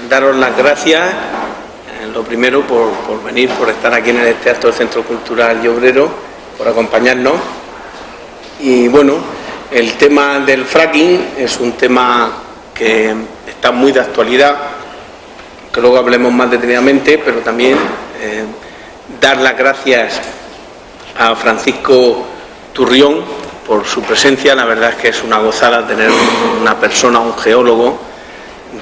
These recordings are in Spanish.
Daros las gracias, lo primero, por venir, por estar aquí en el Teatro del Centro Cultural y Obrero, por acompañarnos. Y bueno, el tema del fracking es un tema que está muy de actualidad, que luego hablemos más detenidamente, pero también dar las gracias a Francisco Turrión por su presencia. La verdad es que es una gozada tener una persona, un geólogo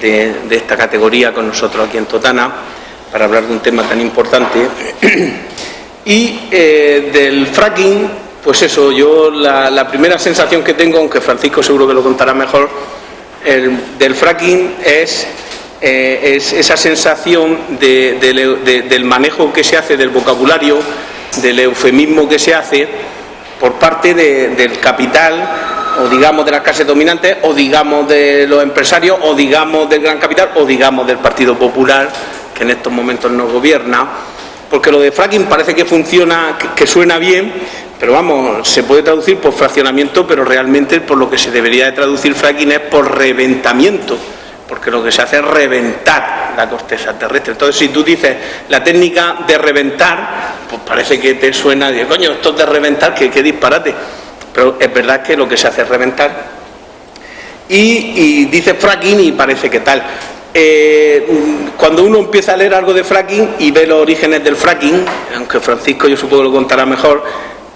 de esta categoría con nosotros aquí en Totana para hablar de un tema tan importante. Y del fracking, pues eso, yo la primera sensación que tengo, aunque Francisco seguro que lo contará mejor, del fracking es esa sensación del manejo que se hace del vocabulario, del eufemismo que se hace por parte del capital, o digamos de las clases dominantes, o digamos de los empresarios, o digamos del gran capital, o digamos del Partido Popular, que en estos momentos nos gobierna, porque lo de fracking parece que funciona, que suena bien, pero vamos, se puede traducir por fraccionamiento, pero realmente por lo que se debería de traducir fracking es por reventamiento, porque lo que se hace es reventar la corteza terrestre. Entonces, si tú dices la técnica de reventar, pues parece que te suena de coño, esto de reventar, qué disparate. Pero es verdad que lo que se hace es reventar. Y dice fracking y parece que tal. Cuando uno empieza a leer algo de fracking y ve los orígenes del fracking, aunque Francisco yo supongo que lo contará mejor,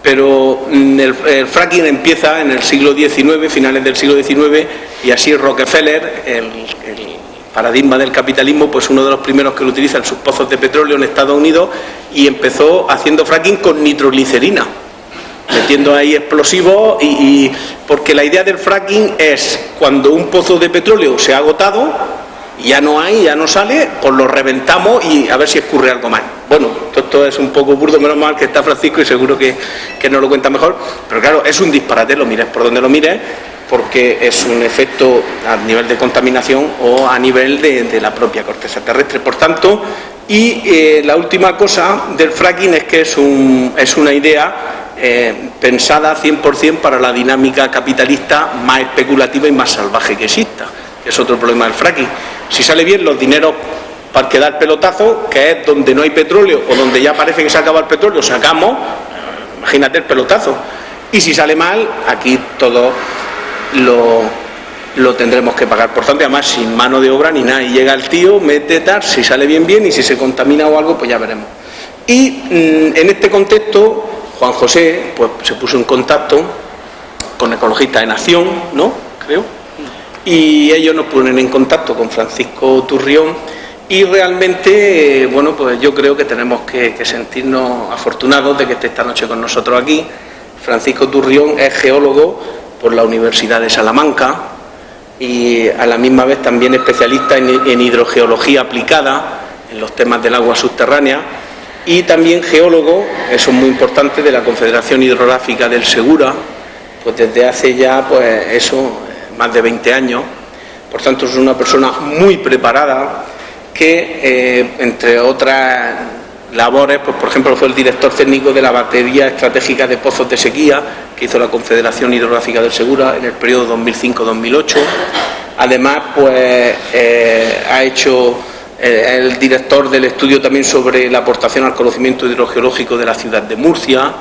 pero el fracking empieza en el siglo XIX, finales del siglo XIX, y así Rockefeller, el paradigma del capitalismo, pues uno de los primeros que lo utiliza en sus pozos de petróleo en Estados Unidos, y empezó haciendo fracking con nitroglicerina, metiendo ahí explosivos, y porque la idea del fracking es cuando un pozo de petróleo se ha agotado, ya no hay, ya no sale, pues lo reventamos y a ver si escurre algo más. Bueno, esto es un poco burdo, menos mal que está Francisco y seguro que nos lo cuenta mejor, pero claro, es un disparate, lo mires por donde lo mires, porque es un efecto a nivel de contaminación o a nivel de la propia corteza terrestre. Por tanto, y la última cosa del fracking es que es una idea pensada 100% para la dinámica capitalista más especulativa y más salvaje que exista, que es otro problema del fracking. Si sale bien, los dineros para quedar pelotazo, que es donde no hay petróleo o donde ya parece que se acaba el petróleo, sacamos, imagínate el pelotazo. Y si sale mal, aquí todo lo tendremos que pagar. Por tanto, además sin mano de obra ni nada, y llega el tío, mete tal, si sale bien, y si se contamina o algo, pues ya veremos. Y en este contexto, Juan José pues se puso en contacto con Ecologistas en Acción, ¿no? Creo. Y ellos nos ponen en contacto con Francisco Turrión, y realmente, bueno, pues yo creo que tenemos que sentirnos afortunados de que esté esta noche con nosotros aquí. Francisco Turrión es geólogo por la Universidad de Salamanca y a la misma vez también especialista en hidrogeología aplicada, en los temas del agua subterránea, y también geólogo, eso es muy importante, de la Confederación Hidrográfica del Segura, pues desde hace ya, pues eso, más de 20 años. Por tanto, es una persona muy preparada que, entre otras labores, pues por ejemplo fue el director técnico de la batería estratégica de pozos de sequía que hizo la Confederación Hidrográfica del Segura en el periodo 2005-2008. Además, pues ha hecho el director del estudio también sobre la aportación al conocimiento hidrogeológico de la ciudad de Murcia,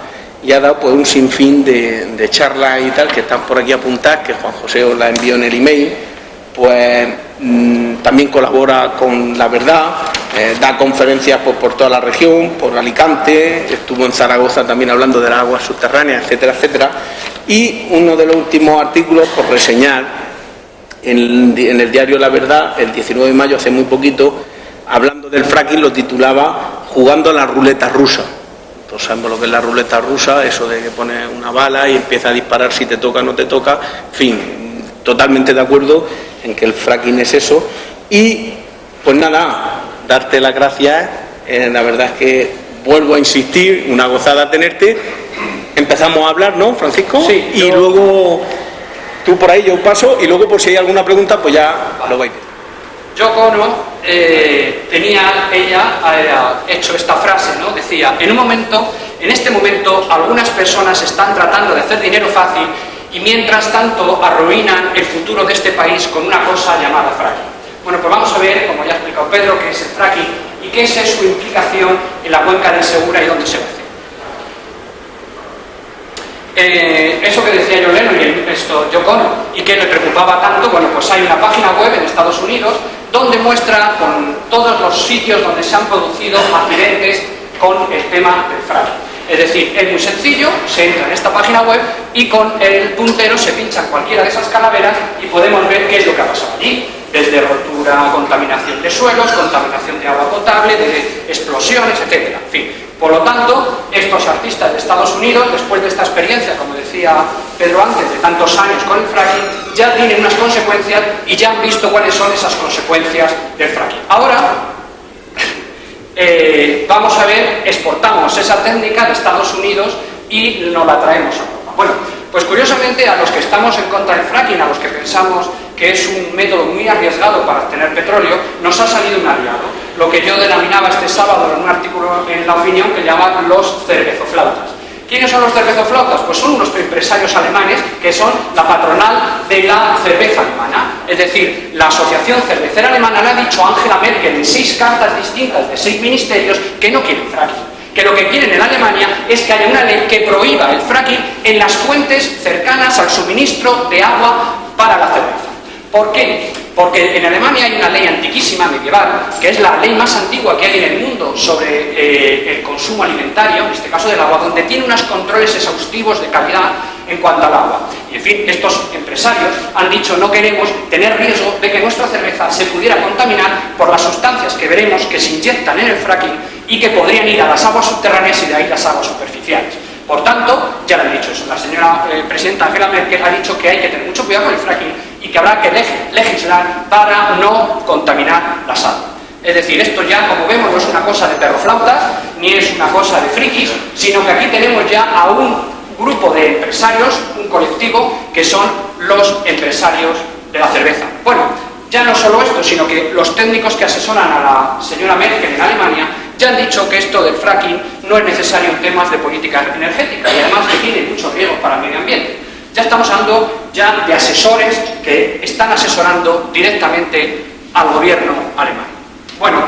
y ha dado pues un sinfín de charlas y tal que están por aquí apuntadas, que Juan José os la envió en el email. Pues también colabora con La Verdad, da conferencias por toda la región, por Alicante, estuvo en Zaragoza también hablando de las aguas subterráneas, etcétera, etcétera. Y uno de los últimos artículos por reseñar en el diario La Verdad, el 19 de mayo, hace muy poquito, hablando del fracking, lo titulaba Jugando a la ruleta rusa. Todos sabemos lo que es la ruleta rusa, eso de que pones una bala y empieza a disparar si te toca o no te toca, en fin, totalmente de acuerdo en que el fracking es eso. Y pues nada, darte las gracias, la verdad es que vuelvo a insistir, una gozada tenerte. Empezamos a hablar, ¿no, Francisco? Sí. Y luego tú por ahí, yo paso, y luego por si hay alguna pregunta, pues ya lo vais. Yoko Ono ella hecho esta frase, ¿no? Decía, en este momento algunas personas están tratando de hacer dinero fácil y mientras tanto arruinan el futuro de este país con una cosa llamada fracking. Bueno, pues vamos a ver, como ya ha explicado Pedro, qué es el fracking y qué es su implicación en la cuenca del Segura y dónde se va a hacer. Eso que decía John Lennon y Yoko Ono, y que le preocupaba tanto, bueno, pues hay una página web en Estados Unidos donde muestra con todos los sitios donde se han producido accidentes con el tema del fracking. Es decir, es muy sencillo, se entra en esta página web y con el puntero se pincha en cualquiera de esas calaveras y podemos ver qué es lo que ha pasado allí. Desde rotura, contaminación de suelos, contaminación de agua potable, de explosiones, etc. En fin, por lo tanto, estos artistas de Estados Unidos, después de esta experiencia, como decía Pedro antes, de tantos años con el fracking, ya tienen unas consecuencias y ya han visto cuáles son esas consecuencias del fracking. Ahora, vamos a ver, exportamos esa técnica de Estados Unidos y nos la traemos a Europa. Bueno, pues curiosamente a los que estamos en contra del fracking, a los que pensamos que es un método muy arriesgado para obtener petróleo, nos ha salido un aliado, lo que yo denominaba este sábado en un artículo en La Opinión que llama los cervezoflautas. ¿Quiénes son los cervezoflautas? Pues son unos empresarios alemanes que son la patronal de la cerveza alemana. Es decir, la Asociación Cervecera Alemana le ha dicho a Angela Merkel en 6 cartas distintas de 6 ministerios que no quieren fracking. Que lo que quieren en Alemania es que haya una ley que prohíba el fracking en las fuentes cercanas al suministro de agua para la cerveza. ¿Por qué? Porque en Alemania hay una ley antiquísima, medieval, que es la ley más antigua que hay en el mundo sobre el consumo alimentario, en este caso del agua, donde tiene unos controles exhaustivos de calidad en cuanto al agua. Y en fin, estos empresarios han dicho no queremos tener riesgo de que nuestra cerveza se pudiera contaminar por las sustancias que veremos que se inyectan en el fracking y que podrían ir a las aguas subterráneas y de ahí las aguas superficiales. Por tanto, ya lo han dicho eso, la señora presidenta Angela Merkel ha dicho que hay que tener mucho cuidado con el fracking y que habrá que legislar para no contaminar las aguas. Es decir, esto ya, como vemos, no es una cosa de perroflautas, ni es una cosa de frikis, sino que aquí tenemos ya a un grupo de empresarios, un colectivo, que son los empresarios de la cerveza. Bueno, ya no solo esto, sino que los técnicos que asesoran a la señora Merkel en Alemania ya han dicho que esto del fracking no es necesario en temas de política energética y además que tiene muchos riesgos para el medio ambiente. Ya estamos hablando ya de asesores que están asesorando directamente al gobierno alemán. Bueno,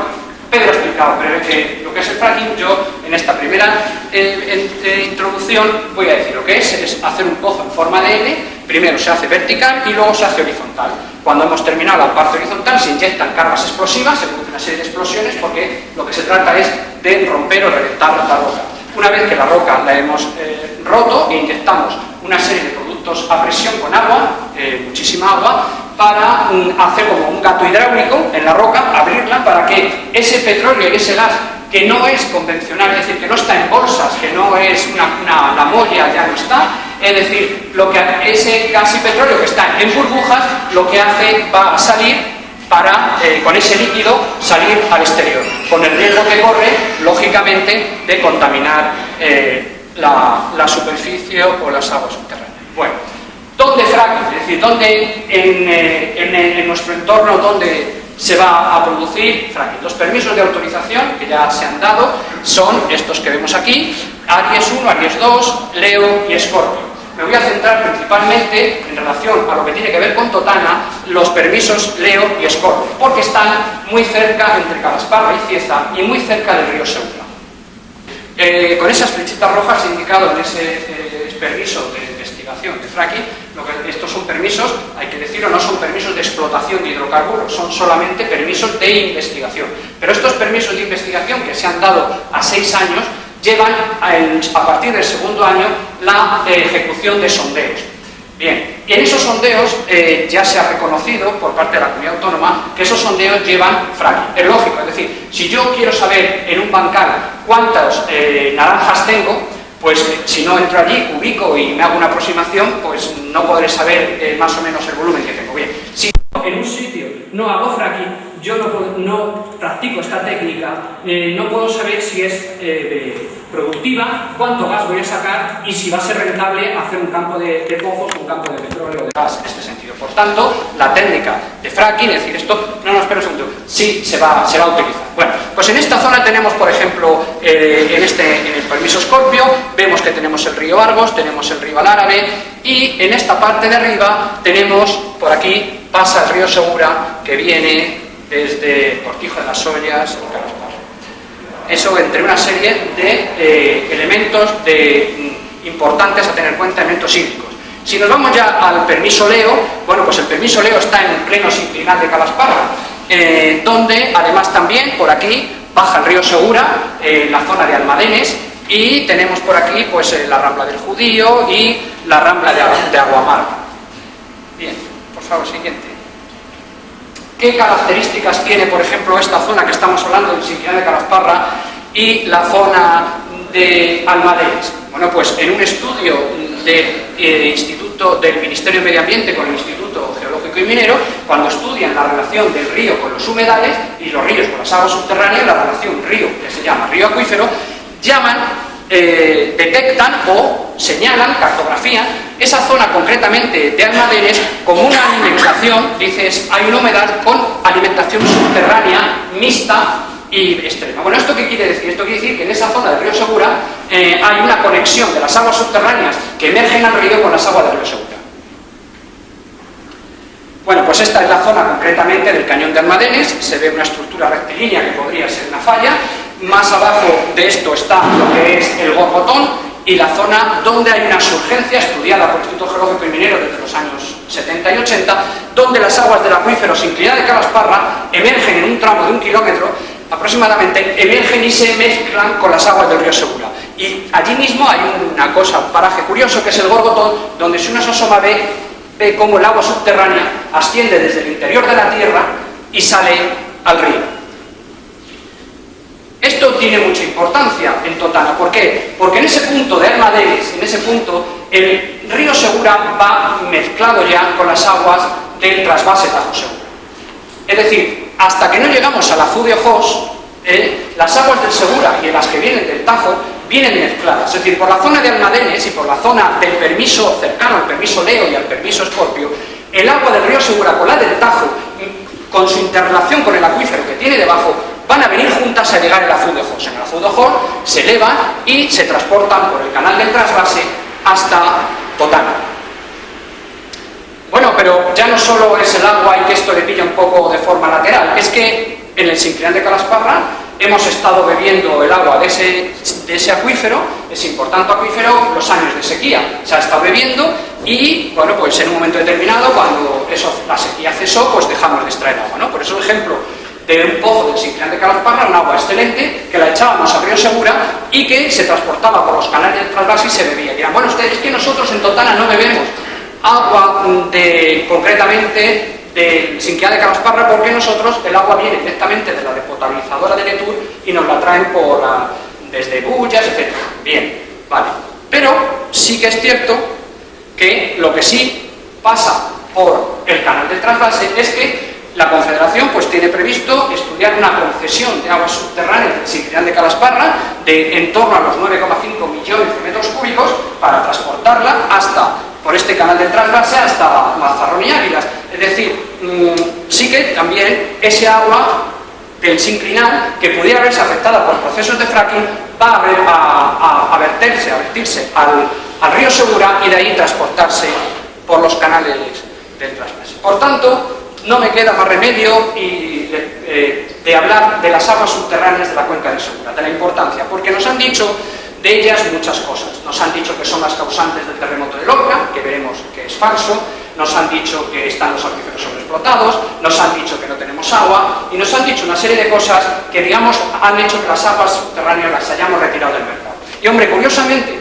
Pedro ha explicado brevemente lo que es el fracking. Yo en esta primera introducción voy a decir lo que es hacer un pozo en forma de L. Primero se hace vertical y luego se hace horizontal. Cuando hemos terminado la parte horizontal se inyectan cargas explosivas, se produce una serie de explosiones porque lo que se trata es de romper o reventar la roca. Una vez que la roca la hemos roto e inyectamos una serie de productos a presión con agua, muchísima agua, para hacer como un gato hidráulico en la roca, abrirla para que ese petróleo y ese gas que no es convencional, es decir, que no está en bolsas, que no es la molla, ya no está, es decir, lo que ese gas y petróleo que está en burbujas, lo que hace va a salir para, con ese líquido, salir al exterior, con el riesgo que corre, lógicamente, de contaminar la superficie o las aguas subterráneas. Bueno, ¿dónde fracking? Es decir, ¿dónde en nuestro entorno, dónde se va a producir fracking? Los permisos de autorización que ya se han dado son estos que vemos aquí, Aries 1, Aries 2, Leo y Escorpio. Me voy a centrar principalmente en relación a lo que tiene que ver con Totana, los permisos Leo y Escorpio, porque están muy cerca entre Calasparra y Cieza y muy cerca del río Segura. Con esas flechitas rojas indicado en ese permiso de investigación de fracking, estos son permisos, hay que decirlo, no son permisos de explotación de hidrocarburos, son solamente permisos de investigación. Pero estos permisos de investigación que se han dado a 6 años llevan a partir del segundo año la ejecución de sondeos. Bien, y en esos sondeos ya se ha reconocido por parte de la comunidad autónoma que esos sondeos llevan fracking. Es lógico, es decir, si yo quiero saber en un bancal cuántas naranjas tengo, pues si no entro allí, ubico y me hago una aproximación, pues no podré saber más o menos el volumen que tengo. Bien, si en un sitio no hago fracking, yo no practico esta técnica, no puedo saber si es productiva, cuánto gas voy a sacar y si va a ser rentable hacer un campo de pozos, un campo de petróleo o de gas en este sentido. Por tanto, la técnica de fracking, es decir, esto, no, espera un segundo, sí se va a utilizar. Bueno, pues en esta zona tenemos, por ejemplo, en el permiso Escorpio, vemos que tenemos el río Argos, tenemos el río Árabe y en esta parte de arriba tenemos, por aquí, pasa el río Segura que viene desde Cortijo de las Ollas y Calasparra. Eso entre una serie de elementos importantes a tener en cuenta, elementos hídricos. Si nos vamos ya al permiso Leo, bueno, pues el permiso Leo está en el pleno sinclinal de Calasparra, donde además también por aquí baja el río Segura, la zona de Almadenes, y tenemos por aquí pues la Rambla del Judío y la Rambla de Aguamar. Bien, por favor, siguiente. ¿Qué características tiene, por ejemplo, esta zona que estamos hablando del sinclinal de Calasparra y la zona de Almadenes? Bueno, pues en un estudio del Ministerio de Medio Ambiente con el Instituto Geológico y Minero, cuando estudian la relación del río con los humedales y los ríos con las aguas subterráneas, la relación río, que se llama río acuífero, detectan o señalan, cartografían esa zona concretamente de Almadenes como una alimentación, dices, hay un humedal con alimentación subterránea mixta y extrema. Bueno, ¿esto qué quiere decir? Esto quiere decir que en esa zona del río Segura hay una conexión de las aguas subterráneas que emergen al río con las aguas del río Segura. Bueno, pues esta es la zona concretamente del cañón de Almadenes, se ve una estructura rectilínea que podría ser una falla. Más abajo de esto está lo que es el Gorgotón y la zona donde hay una surgencia estudiada por el Instituto Geológico y Minero desde los años 70 y 80, donde las aguas del acuífero sinclinal de Calasparra emergen en un tramo de 1 kilómetro aproximadamente, emergen y se mezclan con las aguas del río Segura. Y allí mismo hay una cosa, un paraje curioso, que es el Gorgotón, donde si uno se asoma ve cómo el agua subterránea asciende desde el interior de la tierra y sale al río. Esto tiene mucha importancia en Totana. ¿Por qué? Porque en ese punto de Almadenes, en ese punto, el río Segura va mezclado ya con las aguas del trasvase Tajo Segura. Es decir, hasta que no llegamos a la Azú de Ojos, las aguas del Segura y las que vienen del Tajo vienen mezcladas. Es decir, por la zona de Almadenes y por la zona del permiso cercano al permiso Leo y al permiso Escorpio, el agua del río Segura con la del Tajo, con su interrelación con el acuífero que tiene debajo, van a venir juntas a llegar al Azú de Ojos. En el Azú de Ojos se elevan y se transportan por el canal del trasvase hasta Totana. Bueno, pero ya no solo es el agua y que esto le pilla un poco de forma lateral, es que en el sinclinal de Calasparra hemos estado bebiendo el agua de ese acuífero, ese importante acuífero, los años de sequía. Se ha estado bebiendo y, bueno, pues en un momento determinado, cuando la sequía cesó, pues dejamos de extraer agua, ¿no? Por eso el ejemplo de un pozo del sinclinal de Calasparra, un agua excelente, que la echábamos al río Segura y que se transportaba por los canales del trasvase y se bebía. Y dirán, bueno, ustedes, es que nosotros en Totana no bebemos agua concretamente del sinclinal de Calasparra, porque nosotros el agua viene directamente de la despotabilizadora de Netur y nos la traen desde Bullas, etc. Bien, vale. Pero sí que es cierto que lo que sí pasa por el canal del trasvase es que la Confederación pues tiene previsto estudiar una concesión de aguas subterráneas del sinclinal de Calasparra de en torno a los 9,5 millones de metros cúbicos para transportarla por este canal del trasvase hasta Mazarrón y Águilas. Es decir, sí que también ese agua del sinclinal, que pudiera verse afectada por procesos de fracking, va a vertirse al río Segura y de ahí transportarse por los canales del trasvase. Por tanto, no me queda más remedio de hablar de las aguas subterráneas de la cuenca del Segura, de la importancia, porque nos han dicho de ellas muchas cosas. Nos han dicho que son las causantes del terremoto de Lorca, que veremos que es falso. Nos han dicho que están los acuíferos sobreexplotados, nos han dicho que no tenemos agua y nos han dicho una serie de cosas que, digamos, han hecho que las aguas subterráneas las hayamos retirado del mercado. Y, hombre, curiosamente,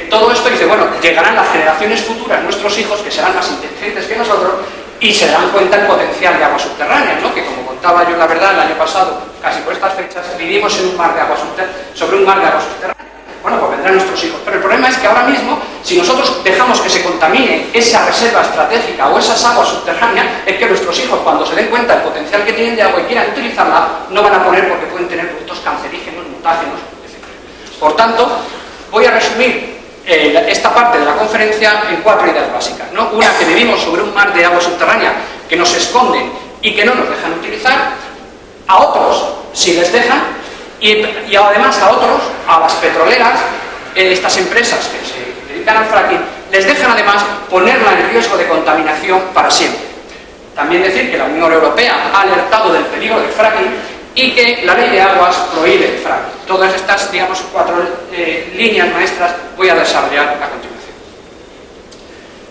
todo esto dice, bueno, llegarán las generaciones futuras, nuestros hijos, que serán más inteligentes que nosotros, y se dan cuenta del potencial de aguas subterráneas, ¿no? Que, como contaba yo, la verdad, el año pasado, casi por estas fechas, vivimos en un mar de aguas sobre un mar de aguas subterráneas. Bueno, pues vendrán nuestros hijos. Pero el problema es que ahora mismo, si nosotros dejamos que se contamine esa reserva estratégica o esas aguas subterráneas, es que nuestros hijos, cuando se den cuenta del potencial que tienen de agua y quieran utilizarla, no van a poner porque pueden tener productos cancerígenos, mutágenos, etc. Por tanto, voy a resumir esta parte de la conferencia en 4 ideas básicas, ¿no? Una, que vivimos sobre un mar de agua subterránea que nos esconden y que no nos dejan utilizar. A otros, si les dejan, y además a otros, a las petroleras, estas empresas que se dedican al fracking, les dejan además ponerla en riesgo de contaminación para siempre. También decir que la Unión Europea ha alertado del peligro del fracking y que la ley de aguas prohíbe el fracking. Todas estas, digamos, 4 líneas maestras voy a desarrollar a continuación.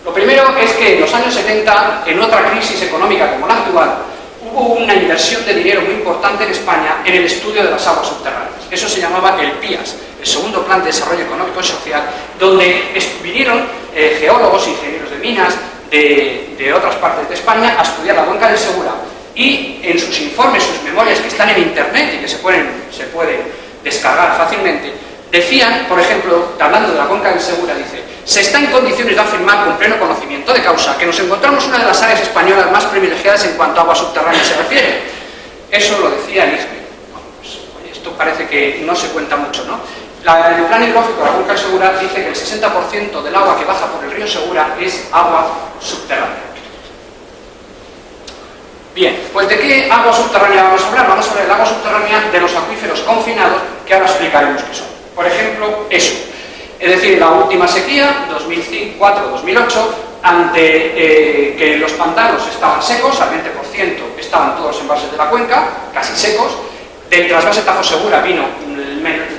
Lo primero es que en los años 70, en otra crisis económica como la actual, hubo una inversión de dinero muy importante en España en el estudio de las aguas subterráneas. Eso se llamaba el PIAS, el Segundo Plan de Desarrollo Económico y Social, donde vinieron geólogos, ingenieros de minas de otras partes de España a estudiar la cuenca del Segura, y en sus informes, sus memorias que están en internet y que se pueden descargar fácilmente, decían, por ejemplo, hablando de la cuenca del Segura, dice: se está en condiciones de afirmar con pleno conocimiento de causa que nos encontramos una de las áreas españolas más privilegiadas en cuanto a agua subterránea se refiere. Eso lo decía el ISME. Bueno, pues, oye, esto parece que no se cuenta mucho, ¿no? El plan hidrológico de la cuenca del Segura dice que el 60% del agua que baja por el río Segura es agua subterránea. Bien, pues ¿de qué agua subterránea vamos a hablar? Vamos a hablar del agua subterránea de los acuíferos confinados, que ahora explicaremos qué son. Por ejemplo, eso. Es decir, la última sequía, 2004-2008, ante que los pantanos estaban secos, al 20% estaban todos embalses de la cuenca, casi secos, del trasvase Tajo Segura vino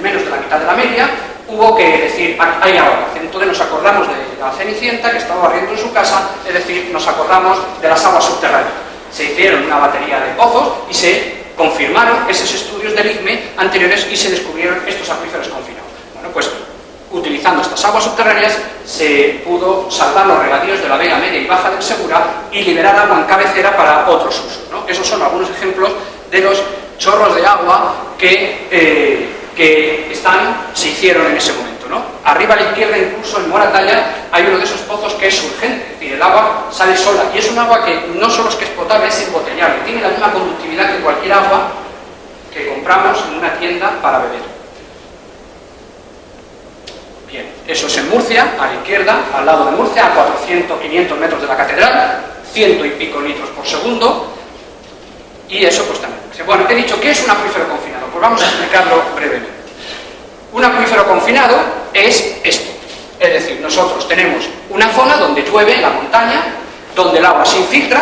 menos de la mitad de la media, hubo que decir, hay agua. Entonces nos acordamos de la Cenicienta que estaba barriendo en su casa, es decir, nos acordamos de las aguas subterráneas. Se hicieron una batería de pozos y se confirmaron esos estudios del IGME anteriores y se descubrieron estos acuíferos confinados. Bueno, pues utilizando estas aguas subterráneas se pudo salvar los regadíos de la vega media y baja del Segura y liberar agua en cabecera para otros usos, ¿no? Esos son algunos ejemplos de los chorros de agua que se hicieron en ese momento, ¿no? Arriba a la izquierda, incluso en Moratalla, hay uno de esos pozos que es surgente, es decir, el agua sale sola y es un agua que no solo es que es potable, es embotellable, tiene la misma conductividad que cualquier agua que compramos en una tienda para beber. Bien, eso es en Murcia, a la izquierda, al lado de Murcia, a 400-500 metros de la catedral, 100 y pico litros por segundo, y eso pues también. Bueno, he dicho, ¿qué es un acuífero confinado? Pues vamos a explicarlo brevemente. Un acuífero confinado es esto, es decir, nosotros tenemos una zona donde llueve en la montaña, donde el agua se infiltra,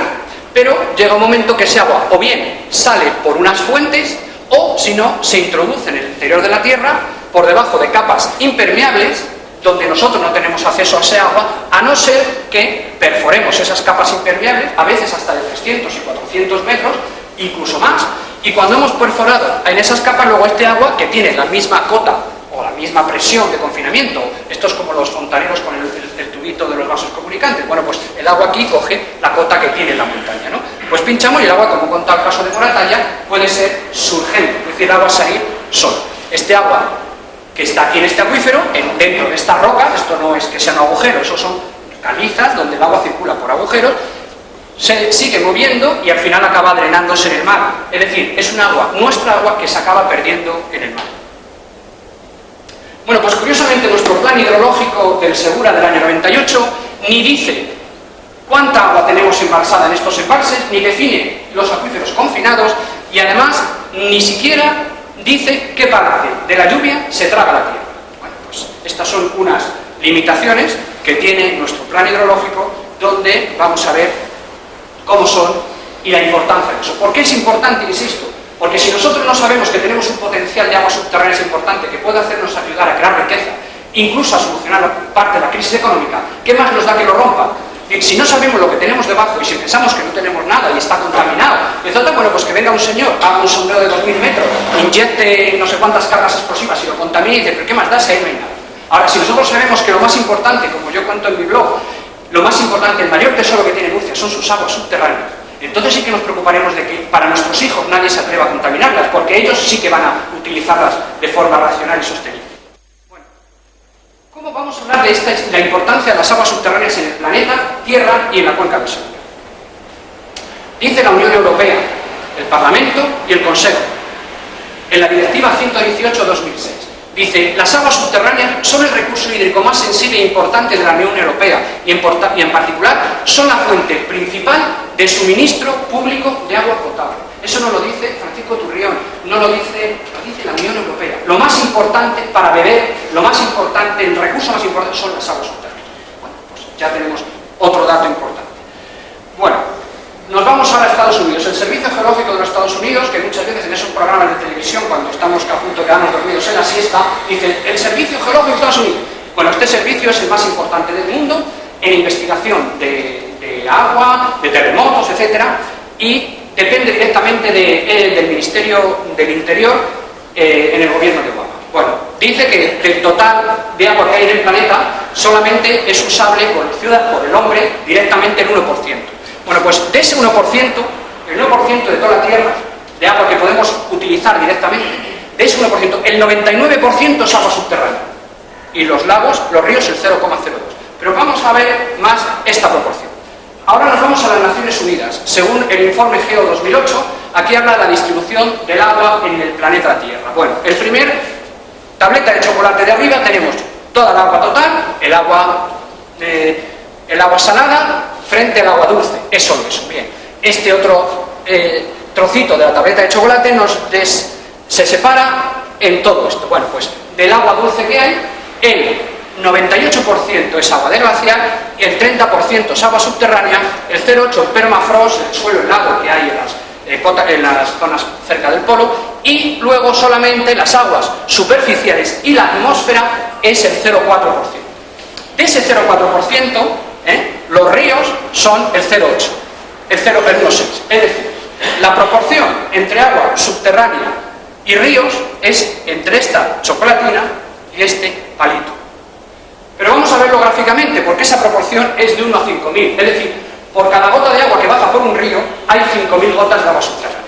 pero llega un momento que ese agua o bien sale por unas fuentes o, si no, se introduce en el interior de la tierra por debajo de capas impermeables, donde nosotros no tenemos acceso a ese agua, a no ser que perforemos esas capas impermeables, a veces hasta de 300 y 400 metros, incluso más, y cuando hemos perforado en esas capas, luego este agua, que tiene la misma cota o la misma presión de confinamiento, esto es como los fontaneros con el tubito de los vasos comunicantes, bueno, pues el agua aquí coge la cota que tiene la montaña, ¿no? Pues pinchamos y el agua, como conta el caso de Moratalla, puede ser surgente, es decir, el agua salir sola. Este agua que está aquí en este acuífero, dentro de esta roca, esto no es que sean agujeros, esos son calizas donde el agua circula por agujeros, se sigue moviendo y al final acaba drenándose en el mar. Es decir, es un agua, nuestra agua, que se acaba perdiendo en el mar. Bueno, pues curiosamente nuestro plan hidrológico del Segura del año 98 ni dice cuánta agua tenemos embalsada en estos embalses, ni define los acuíferos confinados y además ni siquiera dice qué parte de la lluvia se traga la tierra. Bueno, pues estas son unas limitaciones que tiene nuestro plan hidrológico, donde vamos a ver cómo son y la importancia de eso. ¿Por qué es importante, insisto? Porque si nosotros no sabemos que tenemos un potencial de aguas subterráneas importante que puede hacernos ayudar a crear riqueza, incluso a solucionar parte de la crisis económica, ¿qué más nos da que lo rompa? Si no sabemos lo que tenemos debajo y si pensamos que no tenemos nada y está contaminado, etc., bueno, pues que venga un señor, haga un sondeo de 2000 metros, inyecte no sé cuántas cargas explosivas y lo contamine y dice, ¿pero qué más da si ahí no hay nada? Ahora, si nosotros sabemos que lo más importante, como yo cuento en mi blog, lo más importante, el mayor tesoro que tiene Murcia son sus aguas subterráneas, entonces sí que nos preocuparemos de que para nuestros hijos nadie se atreva a contaminarlas, porque ellos sí que van a utilizarlas de forma racional y sostenible. Bueno, ¿cómo vamos a hablar de la importancia de las aguas subterráneas en el planeta, Tierra y en la cuenca del Segura? Dice la Unión Europea, el Parlamento y el Consejo, en la Directiva 118/2006, dice, las aguas subterráneas son el recurso hídrico más sensible e importante de la Unión Europea y en particular son la fuente principal de suministro público de agua potable. Eso no lo dice Francisco Turrión, no lo dice la Unión Europea. Lo más importante para beber, lo más importante, el recurso más importante son las aguas subterráneas. Bueno, pues ya tenemos otro dato importante. Bueno, nos vamos Servicio Geológico de los Estados Unidos, que muchas veces en esos programas de televisión, cuando estamos a punto de quedarnos dormidos en la siesta, dicen, el Servicio Geológico de Estados Unidos. Bueno, este servicio es el más importante del mundo en investigación de agua, de terremotos, etcétera, y depende directamente del Ministerio del Interior en el gobierno de Obama. Bueno, dice que del total de agua que hay en el planeta solamente es usable por el hombre directamente el 1%. Bueno, pues de ese 1%, el 1% de toda la Tierra, de agua que podemos utilizar directamente, de ese 1%, el 99% es agua subterránea. Y los lagos, los ríos, el 0,02. Pero vamos a ver más esta proporción. Ahora nos vamos a las Naciones Unidas. Según el informe GEO 2008, aquí habla de la distribución del agua en el planeta Tierra. Bueno, el primer tableta de chocolate de arriba tenemos toda el agua total, el agua salada frente al agua dulce. Es solo eso. Bien, este otro trocito de la tableta de chocolate se separa en todo esto. Bueno, pues del agua dulce que hay, el 98% es agua de glaciar y el 30% es agua subterránea, el 0,8% el permafrost, el suelo helado que hay en las zonas cerca del polo, y luego solamente las aguas superficiales y la atmósfera es el 0,4%. De ese 0,4%, los ríos son el 0,8%, el 1,6%. Es decir, la proporción entre agua subterránea y ríos es entre esta chocolatina y este palito. Pero vamos a verlo gráficamente, porque esa proporción es de 1 a 5.000, es decir, por cada gota de agua que baja por un río hay 5.000 gotas de agua subterránea.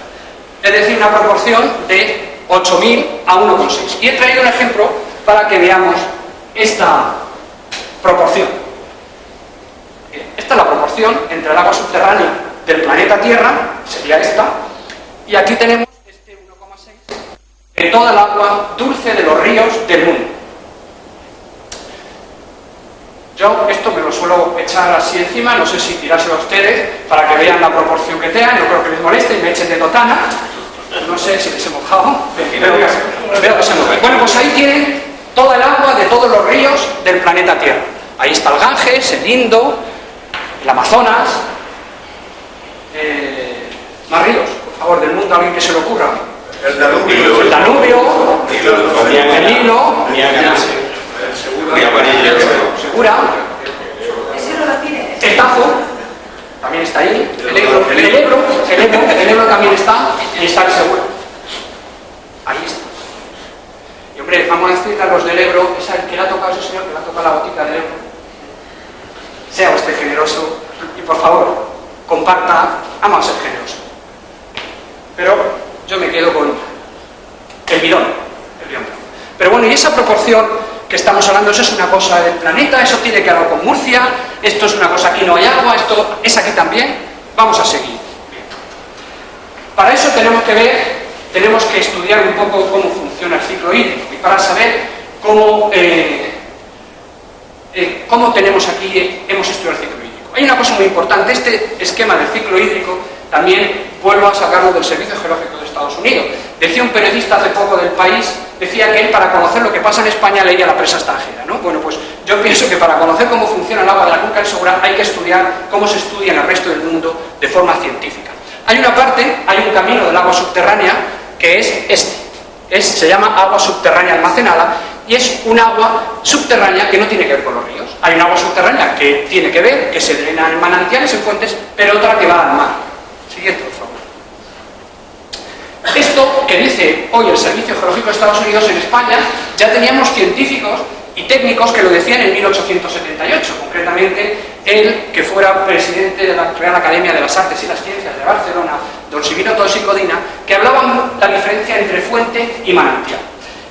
Es decir, una proporción de 8.000 a 1,6. Y he traído un ejemplo para que veamos esta proporción. Esta es la proporción entre el agua subterránea del planeta Tierra, sería esta, y aquí tenemos este 1,6 de toda el agua dulce de los ríos del mundo. Yo esto me lo suelo echar así encima, no sé si tirárselo a ustedes para que vean la proporción que tengan, no creo que les moleste y me echen de totana, no sé si les he mojado, veo que se mueve. Bueno, pues ahí tienen toda el agua de todos los ríos del planeta Tierra. Ahí está el Ganges, el Indo, el Amazonas, más ríos, por favor, del mundo, alguien que se le ocurra. El Danubio, el Nilo, Segura, el Tajo, también está ahí, el Ebro también está, y está el Segura. Ahí está. Y hombre, vamos a decirle a los del Ebro, que le ha tocado ese señor, que le ha tocado la botica del Ebro. Sea usted generoso y por favor, comparta, vamos a ser generosos. Pero yo me quedo con el bidón. Pero bueno, y esa proporción que estamos hablando, eso es una cosa del planeta, eso tiene que ver con Murcia, esto es una cosa, aquí no hay agua, esto es aquí también, vamos a seguir. Para eso tenemos que estudiar un poco cómo funciona el ciclo hídrico, y para saber cómo tenemos aquí, hemos estudiado el ciclo hídrico. Hay una cosa muy importante, este esquema del ciclo hídrico también vuelvo a sacarlo del Servicio Geológico de Estados Unidos. Decía un periodista hace poco del País, decía que él, para conocer lo que pasa en España, leía la prensa extranjera, ¿no? Bueno, pues yo pienso que para conocer cómo funciona el agua de la cuenca del Segura hay que estudiar cómo se estudia en el resto del mundo de forma científica. Hay una parte, hay un camino del agua subterránea que es este. Se llama agua subterránea almacenada y es un agua subterránea que no tiene que ver con los ríos. Hay un agua subterránea que tiene que ver, que se drena en manantiales, en fuentes, pero otra que va al mar. Siguiente, por favor. Esto que dice hoy el Servicio Geológico de Estados Unidos, en España ya teníamos científicos y técnicos que lo decían en 1878, concretamente el que fuera presidente de la Real Academia de las Artes y las Ciencias de Barcelona, don Sibilo Tosi Codina, que hablaban la diferencia entre fuente y manantial.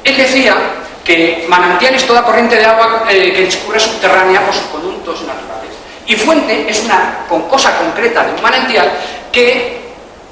Él decía que manantial es toda corriente de agua que discurre subterránea por sus conductos naturales, y fuente es una cosa concreta de un manantial que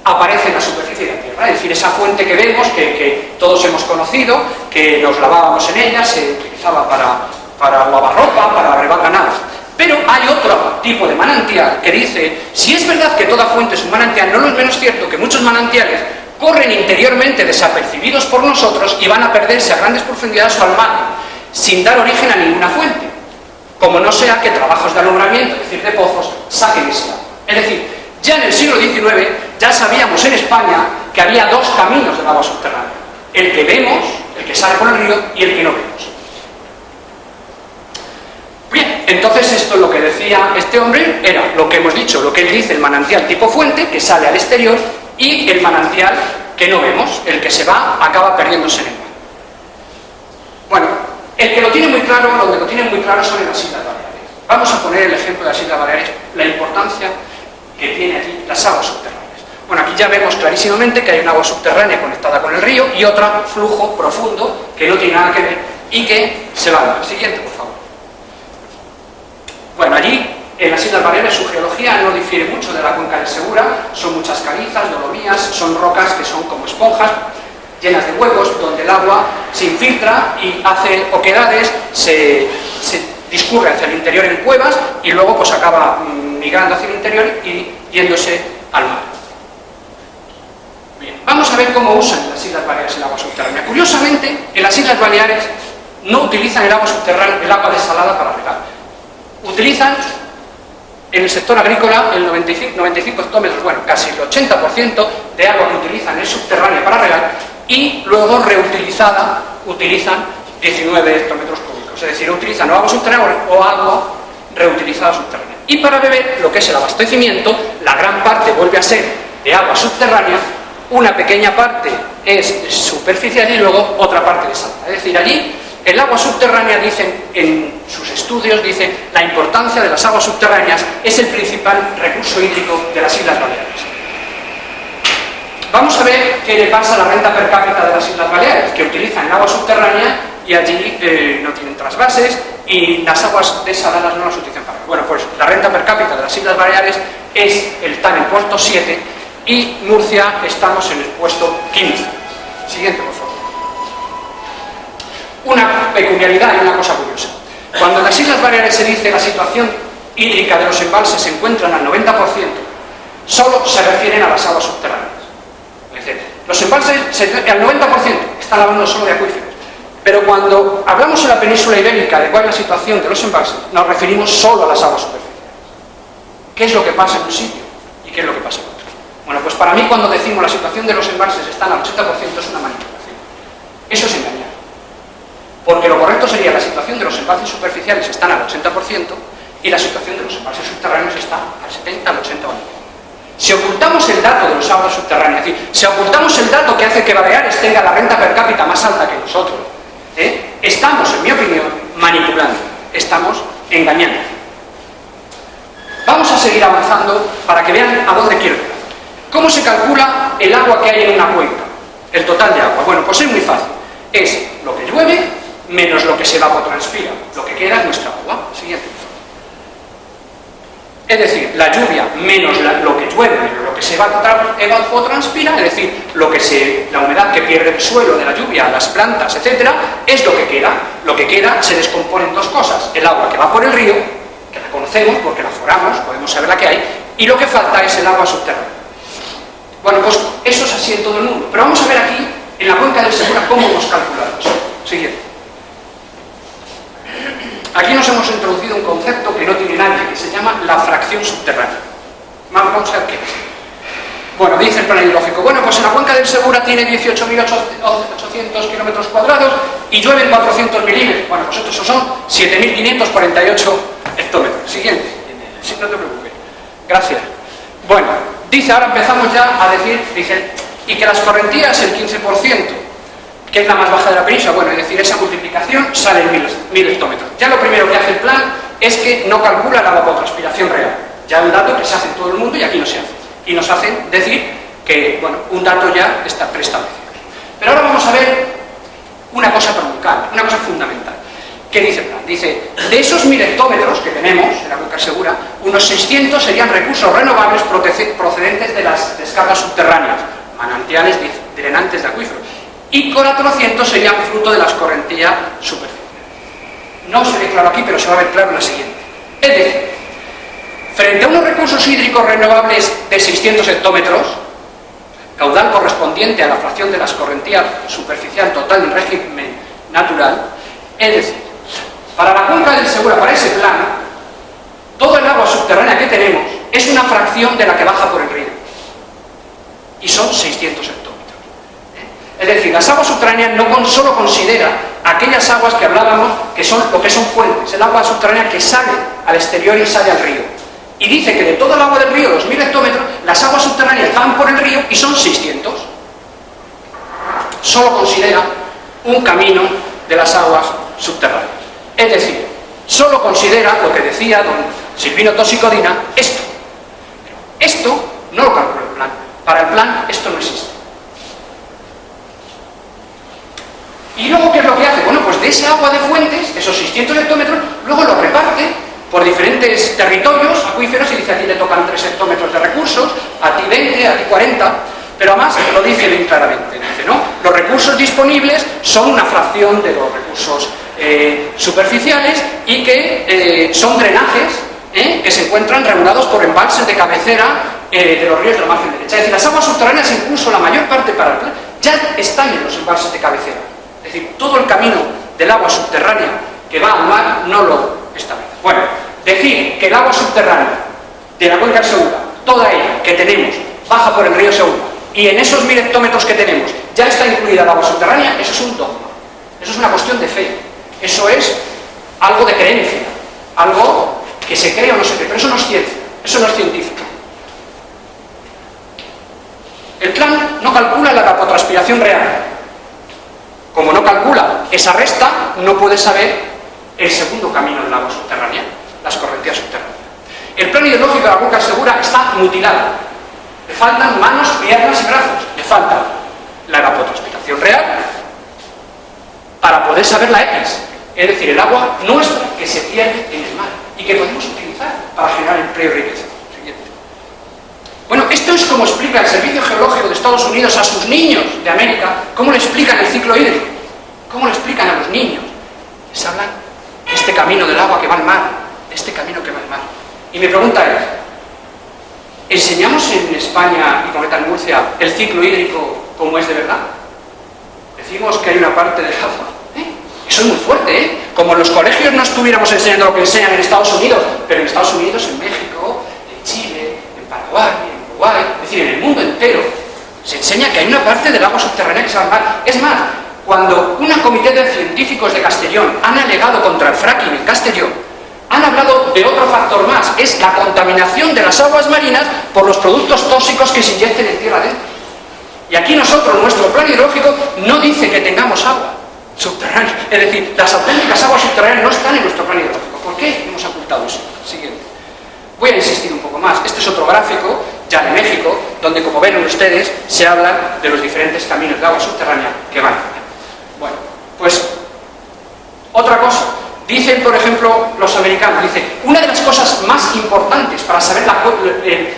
aparece en la superficie de la Tierra, es decir, esa fuente que vemos, que todos hemos conocido, que nos lavábamos en ella, se utilizaba para lavar ropa, para regar ganado. Pero hay otro tipo de manantial que dice, si es verdad que toda fuente es un manantial, no es menos cierto que muchos manantiales corren interiormente desapercibidos por nosotros y van a perderse a grandes profundidades o al mar, sin dar origen a ninguna fuente, como no sea que trabajos de alumbramiento, es decir, de pozos, saquen ese agua. Es decir, ya en el siglo XIX Ya sabíamos en España que había dos caminos del agua subterránea. El que vemos, el que sale por el río, y el que no vemos. Bien, entonces esto es lo que decía este hombre, era lo que hemos dicho, lo que él dice, el manantial tipo fuente, que sale al exterior, y el manantial que no vemos, el que se va, acaba perdiéndose en el mar. Bueno, el que lo tiene muy claro, donde lo tienen muy claro son en las Islas Baleares. Vamos a poner el ejemplo de las Islas Baleares, la importancia que tiene aquí las aguas subterráneas. Bueno, aquí ya vemos clarísimamente que hay un agua subterránea conectada con el río y otro flujo profundo que no tiene nada que ver y que se va a dar. Siguiente, por favor. Bueno, allí en las Islas Baleares su geología no difiere mucho de la cuenca del Segura, son muchas calizas, dolomías, son rocas que son como esponjas, llenas de huecos, donde el agua se infiltra y hace oquedades, se discurre hacia el interior en cuevas y luego pues acaba migrando hacia el interior y yéndose al mar. Bien, vamos a ver cómo usan las Islas Baleares el agua subterránea. Curiosamente, en las Islas Baleares no utilizan el agua subterránea, el agua desalada para regar. Utilizan en el sector agrícola el 95 hectómetros, bueno, casi el 80% de agua que utilizan es subterránea para regar y luego reutilizada utilizan 19 hectómetros cúbicos, es decir, utilizan o agua subterránea o agua reutilizada subterránea. Y para beber, lo que es el abastecimiento, la gran parte vuelve a ser de agua subterránea, una pequeña parte es superficial y luego otra parte desalada. Es decir, allí el agua subterránea, dicen en sus estudios, dicen la importancia de las aguas subterráneas es el principal recurso hídrico de las Islas Baleares. Vamos a ver qué le pasa a la renta per cápita de las Islas Baleares, que utilizan el agua subterránea y allí no tienen trasvases y las aguas desaladas no las utilizan para. Bueno, pues la renta per cápita de las Islas Baleares está en el puesto 7 y Murcia estamos en el puesto 15. Siguiente, por favor. Una peculiaridad y una cosa curiosa. Cuando en las Islas Baleares se dice la situación hídrica de los embalses se encuentran al 90%, solo se refieren a las aguas subterráneas. Es decir, los embalses al 90% están hablando solo de acuíferos. Pero cuando hablamos en la península ibérica de cuál es la situación de los embalses, nos referimos solo a las aguas superficiales. ¿Qué es lo que pasa en un sitio y qué es lo que pasa en otro? Bueno, pues para mí cuando decimos la situación de los embalses están al 80% es una manipulación. Eso es engañar. Porque lo correcto sería la situación de los embalses superficiales están al 80% y la situación de los embalses subterráneos está al 70, al 80 o al 90. Si ocultamos el dato de los aguas subterráneas, es decir, si ocultamos el dato que hace que Baleares tenga la renta per cápita más alta que nosotros, estamos, en mi opinión, manipulando, estamos engañando. Vamos a seguir avanzando para que vean a dónde quiero llegar. ¿Cómo se calcula el agua que hay en una cuenca? El total de agua. Bueno, pues es muy fácil. Es lo que llueve menos lo que se evapotranspira. Lo que queda es nuestra agua. Siguiente. Es decir, la lluvia menos lo que llueve menos lo que se evapotranspira, es decir, la humedad que pierde el suelo de la lluvia, las plantas, etcétera, es lo que queda. Lo que queda se descompone en dos cosas: el agua que va por el río, que la conocemos porque la foramos, podemos saber la que hay, y lo que falta es el agua subterránea. Bueno, pues eso es así en todo el mundo. Pero vamos a ver aquí, en la cuenca del Segura, cómo hemos calculado eso. Siguiente. Aquí nos hemos introducido un concepto que no tiene nadie, que se llama la fracción subterránea. Vamos a ver qué es. Bueno, dice el plan hidrológico, bueno, pues en la cuenca del Segura tiene 18.800 kilómetros cuadrados y llueven 400 milímetros. Bueno, pues estos son 7.548 hectómetros. Siguiente. Sí, no te preocupes. Gracias. Bueno, dice, ahora empezamos ya a decir, dice, y que las correntías el 15%, que es la más baja de la península. Bueno, es decir, esa multiplicación sale en 1000 hectómetros. Ya lo primero que hace el plan es que no calcula la evapotranspiración real. Ya un dato que se hace en todo el mundo y aquí no se hace. Y nos hacen decir que, bueno, un dato ya está preestablecido. Pero ahora vamos a ver una cosa troncal, una cosa fundamental. ¿Qué dice el plan? Dice, de esos 1000 hectómetros que tenemos en la cuenca Segura, unos 600 serían recursos renovables procedentes de las descargas subterráneas, manantiales drenantes de acuíferos, y 400 serían fruto de las correntías superficiales. No se ve claro aquí, pero se va a ver claro en la siguiente. Es decir, frente a unos recursos hídricos renovables de 600 hectómetros, caudal correspondiente a la fracción de las correntías superficial total en régimen natural, es decir, para la cuenca del Segura, para ese plan, todo el agua subterránea que tenemos es una fracción de la que baja por el río. y son 600 hectómetros. Es decir, las aguas subterráneas no solo considera aquellas aguas que hablábamos que son lo que son fuentes, el agua subterránea que sale al exterior y sale al río. Y dice que de todo el agua del río, 2000 hectómetros, las aguas subterráneas van por el río y son 600. Solo considera un camino de las aguas subterráneas. Es decir, solo considera lo que decía don Silvino Toxicodina, esto. Pero esto no lo calcula el plan. Para el plan esto no existe. Y luego, ¿qué es lo que hace? Bueno, pues de esa agua de fuentes, esos 600 hectómetros, luego lo reparte por diferentes territorios acuíferos y dice, a ti te tocan 3 hectómetros de recursos, a ti 20, a ti 40, pero además lo dice bien claramente, dice, ¿no? Los recursos disponibles son una fracción de los recursos superficiales y que son drenajes que se encuentran regulados por embalses de cabecera de los ríos de la margen derecha. Es decir, las aguas subterráneas, incluso la mayor parte para el plan, ya están en los embalses de cabecera. Es decir, todo el camino del agua subterránea que va al mar no lo establece. Bueno, decir que el agua subterránea de la cuenca del Segura, toda ella que tenemos, baja por el río Segura, y en esos 1000 hectómetros que tenemos ya está incluida el agua subterránea, eso es un dogma. Eso es una cuestión de fe. Eso es algo de creencia. Algo que se cree o no se cree. Pero eso no es ciencia. Eso no es científico. El plan no calcula la evapotranspiración real. Como no calcula esa resta, no puede saber el segundo camino del agua subterránea, las correntías subterráneas. El plan hidrológico de la cuenca del Segura está mutilado. Le faltan manos, piernas y brazos. Le falta la evapotranspiración real para poder saber la X. Es decir, el agua nuestra que se pierde en el mar y que podemos utilizar para generar empleo y riqueza. Siguiente. Bueno, esto es como explica el Servicio Geológico de Estados Unidos a sus niños de América, cómo le explican el ciclo hídrico, cómo le explican a los niños. Les hablan de este camino del agua que va al mar, de este camino que va al mar. Y mi pregunta es, ¿enseñamos en España y concretamente en Murcia el ciclo hídrico como es de verdad? Decimos que hay una parte del agua. Eso es muy fuerte, ¿eh? Como en los colegios no estuviéramos enseñando lo que enseñan en Estados Unidos, pero en Estados Unidos, en México, en Chile, en Paraguay, en Uruguay, es decir, en el mundo entero, se enseña que hay una parte del agua subterránea que se va al mar. Es más, cuando una comité de científicos de Castellón han alegado contra el fracking en Castellón, han hablado de otro factor más, es la contaminación de las aguas marinas por los productos tóxicos que se inyecten en tierra adentro. Y aquí nosotros, nuestro plan hidrológico no dice que tengamos agua subterránea. Es decir, las auténticas aguas subterráneas no están en nuestro plan hidrológico. ¿Por qué hemos ocultado eso? Siguiente. Voy a insistir un poco más. Este es otro gráfico, ya de México, donde, como ven ustedes, se habla de los diferentes caminos de agua subterránea que van. Bueno, pues, otra cosa. Dicen, por ejemplo, los americanos, dicen, una de las cosas más importantes para saber el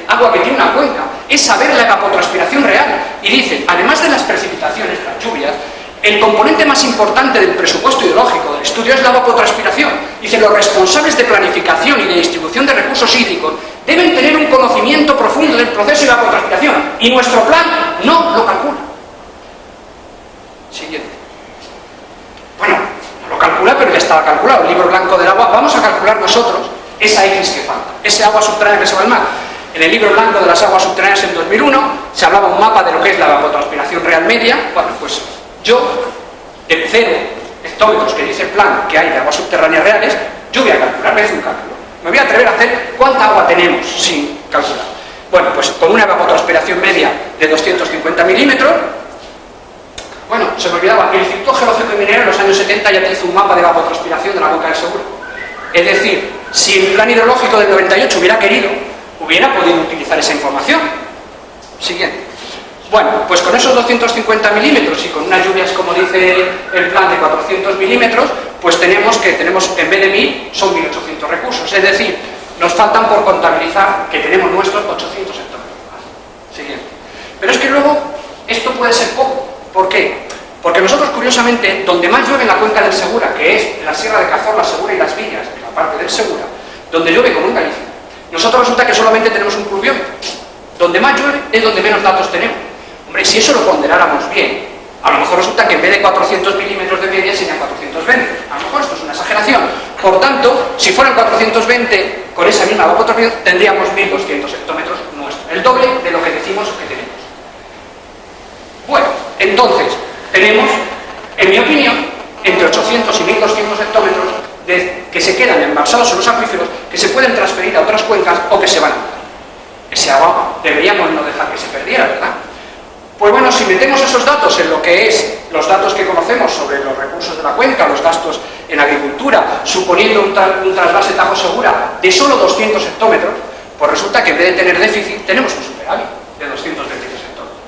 agua que tiene una cuenca es saber la evapotranspiración real. Y dicen, además de las precipitaciones, las lluvias, el componente más importante del presupuesto hidrológico del estudio es la evapotranspiración. Dice, los responsables de planificación y de distribución de recursos hídricos deben tener un conocimiento profundo del proceso de evapotranspiración. Y nuestro plan no lo calcula. Siguiente. Bueno, no lo calcula, pero ya estaba calculado. El libro blanco del agua, vamos a calcular nosotros esa X que falta, ese agua subterránea que se va al mar. En el libro blanco de las aguas subterráneas en 2001 se hablaba un mapa de lo que es la evapotranspiración real media. Bueno, pues yo, de 0 hectómetros que dice el plan que hay de aguas subterráneas reales, yo voy a calcular, voy a hacer un cálculo. Me voy a atrever a hacer cuánta agua tenemos sin calcular. Bueno, pues con una evapotranspiración media de 250 milímetros, bueno, se me olvidaba, el Instituto Geológico y Minero en los años 70 ya te hizo un mapa de evapotranspiración de la cuenca del Segura. Es decir, si el plan hidrológico del 98 hubiera querido, hubiera podido utilizar esa información. Siguiente. Bueno, pues con esos 250 milímetros y con unas lluvias, como dice el plan, de 400 milímetros, pues tenemos en vez de 1000, son 1800 recursos. Es decir, nos faltan por contabilizar, que tenemos nuestros 800 hectómetros más. Siguiente. Pero es que luego, esto puede ser poco. ¿Por qué? Porque nosotros, curiosamente, donde más llueve en la cuenca del Segura, que es la Sierra de Cazorla, Segura y Las Villas, en la parte del Segura, donde llueve como en Galicia, nosotros resulta que solamente tenemos un pluviómetro. Donde más llueve es donde menos datos tenemos. Hombre, si eso lo ponderáramos bien, a lo mejor resulta que en vez de 400 milímetros de media serían 420. A lo mejor esto es una exageración. Por tanto, si fueran 420, con esa misma evapotranspiración, tendríamos 1200 hectómetros nuestros. El doble de lo que decimos que tenemos. tenemos, en mi opinión, entre 800 y 1200 hectómetros que se quedan embalsados en los acuíferos, que se pueden transferir a otras cuencas o que se van a quitar. Ese agua deberíamos no dejar que se perdiera, ¿verdad? Pues bueno, si metemos esos datos en lo que es los datos que conocemos sobre los recursos de la cuenca, los gastos en agricultura, suponiendo un trasvase Tajo Segura de solo 200 hectómetros, pues resulta que en vez de tener déficit, tenemos un superávit de 223 hectómetros.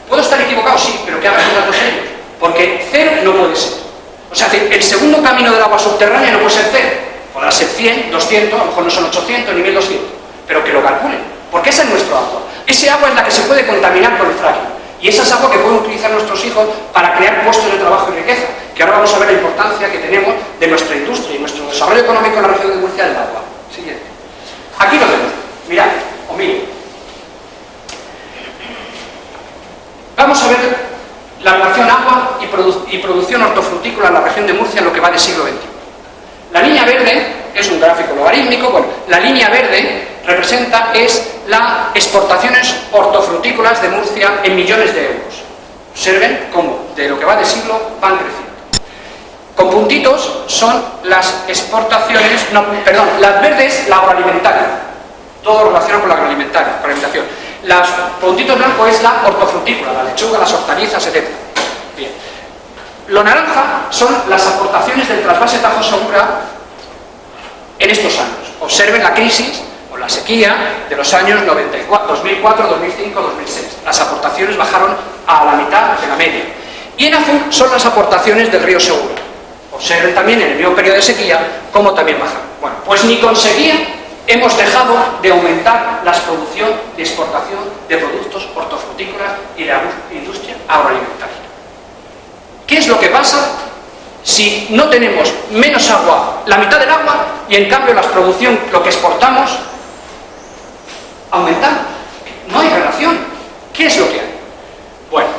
¿Puedo estar equivocado? Sí, pero ¿qué hagan los datos ellos? Porque cero no puede ser. O sea, el segundo camino del agua subterránea no puede ser cero. Podrá ser 100, 200, a lo mejor no son 800 ni 1200, pero que lo calculen, porque esa es nuestro agua. Ese agua es la que se puede contaminar con el fracking. Y esa es agua que pueden utilizar nuestros hijos para crear puestos de trabajo y riqueza, que ahora vamos a ver la importancia que tenemos de nuestra industria y nuestro desarrollo económico en la región de Murcia del agua. Siguiente. Aquí lo tenemos. Mirad, o miren. Vamos a ver la relación agua y producción hortofrutícola en la región de Murcia en lo que va del siglo XXI. La línea verde es un gráfico logarítmico. Bueno, la línea verde representa las exportaciones hortofrutícolas de Murcia en millones de euros. Observen cómo de lo que va de siglo van creciendo. Con puntitos son las exportaciones, las verdes la agroalimentaria, todo relacionado con la agroalimentación. Los puntitos blancos es la hortofrutícola, la lechuga, las hortalizas, etc. Bien. Lo naranja son las aportaciones del trasvase Tajo Segura en estos años. Observen la crisis o la sequía de los años 2004, 2005, 2006. Las aportaciones bajaron a la mitad de la media. Y en azul son las aportaciones del río Segura. Observen también en el mismo periodo de sequía cómo también bajaron. Bueno, pues ni conseguían, hemos dejado de aumentar la producción y exportación de productos hortofrutícolas y de la industria agroalimentaria. ¿Qué es lo que pasa si no tenemos menos agua, la mitad del agua, y en cambio la producción, lo que exportamos, aumentamos? No hay relación. ¿Qué es lo que hay? Bueno,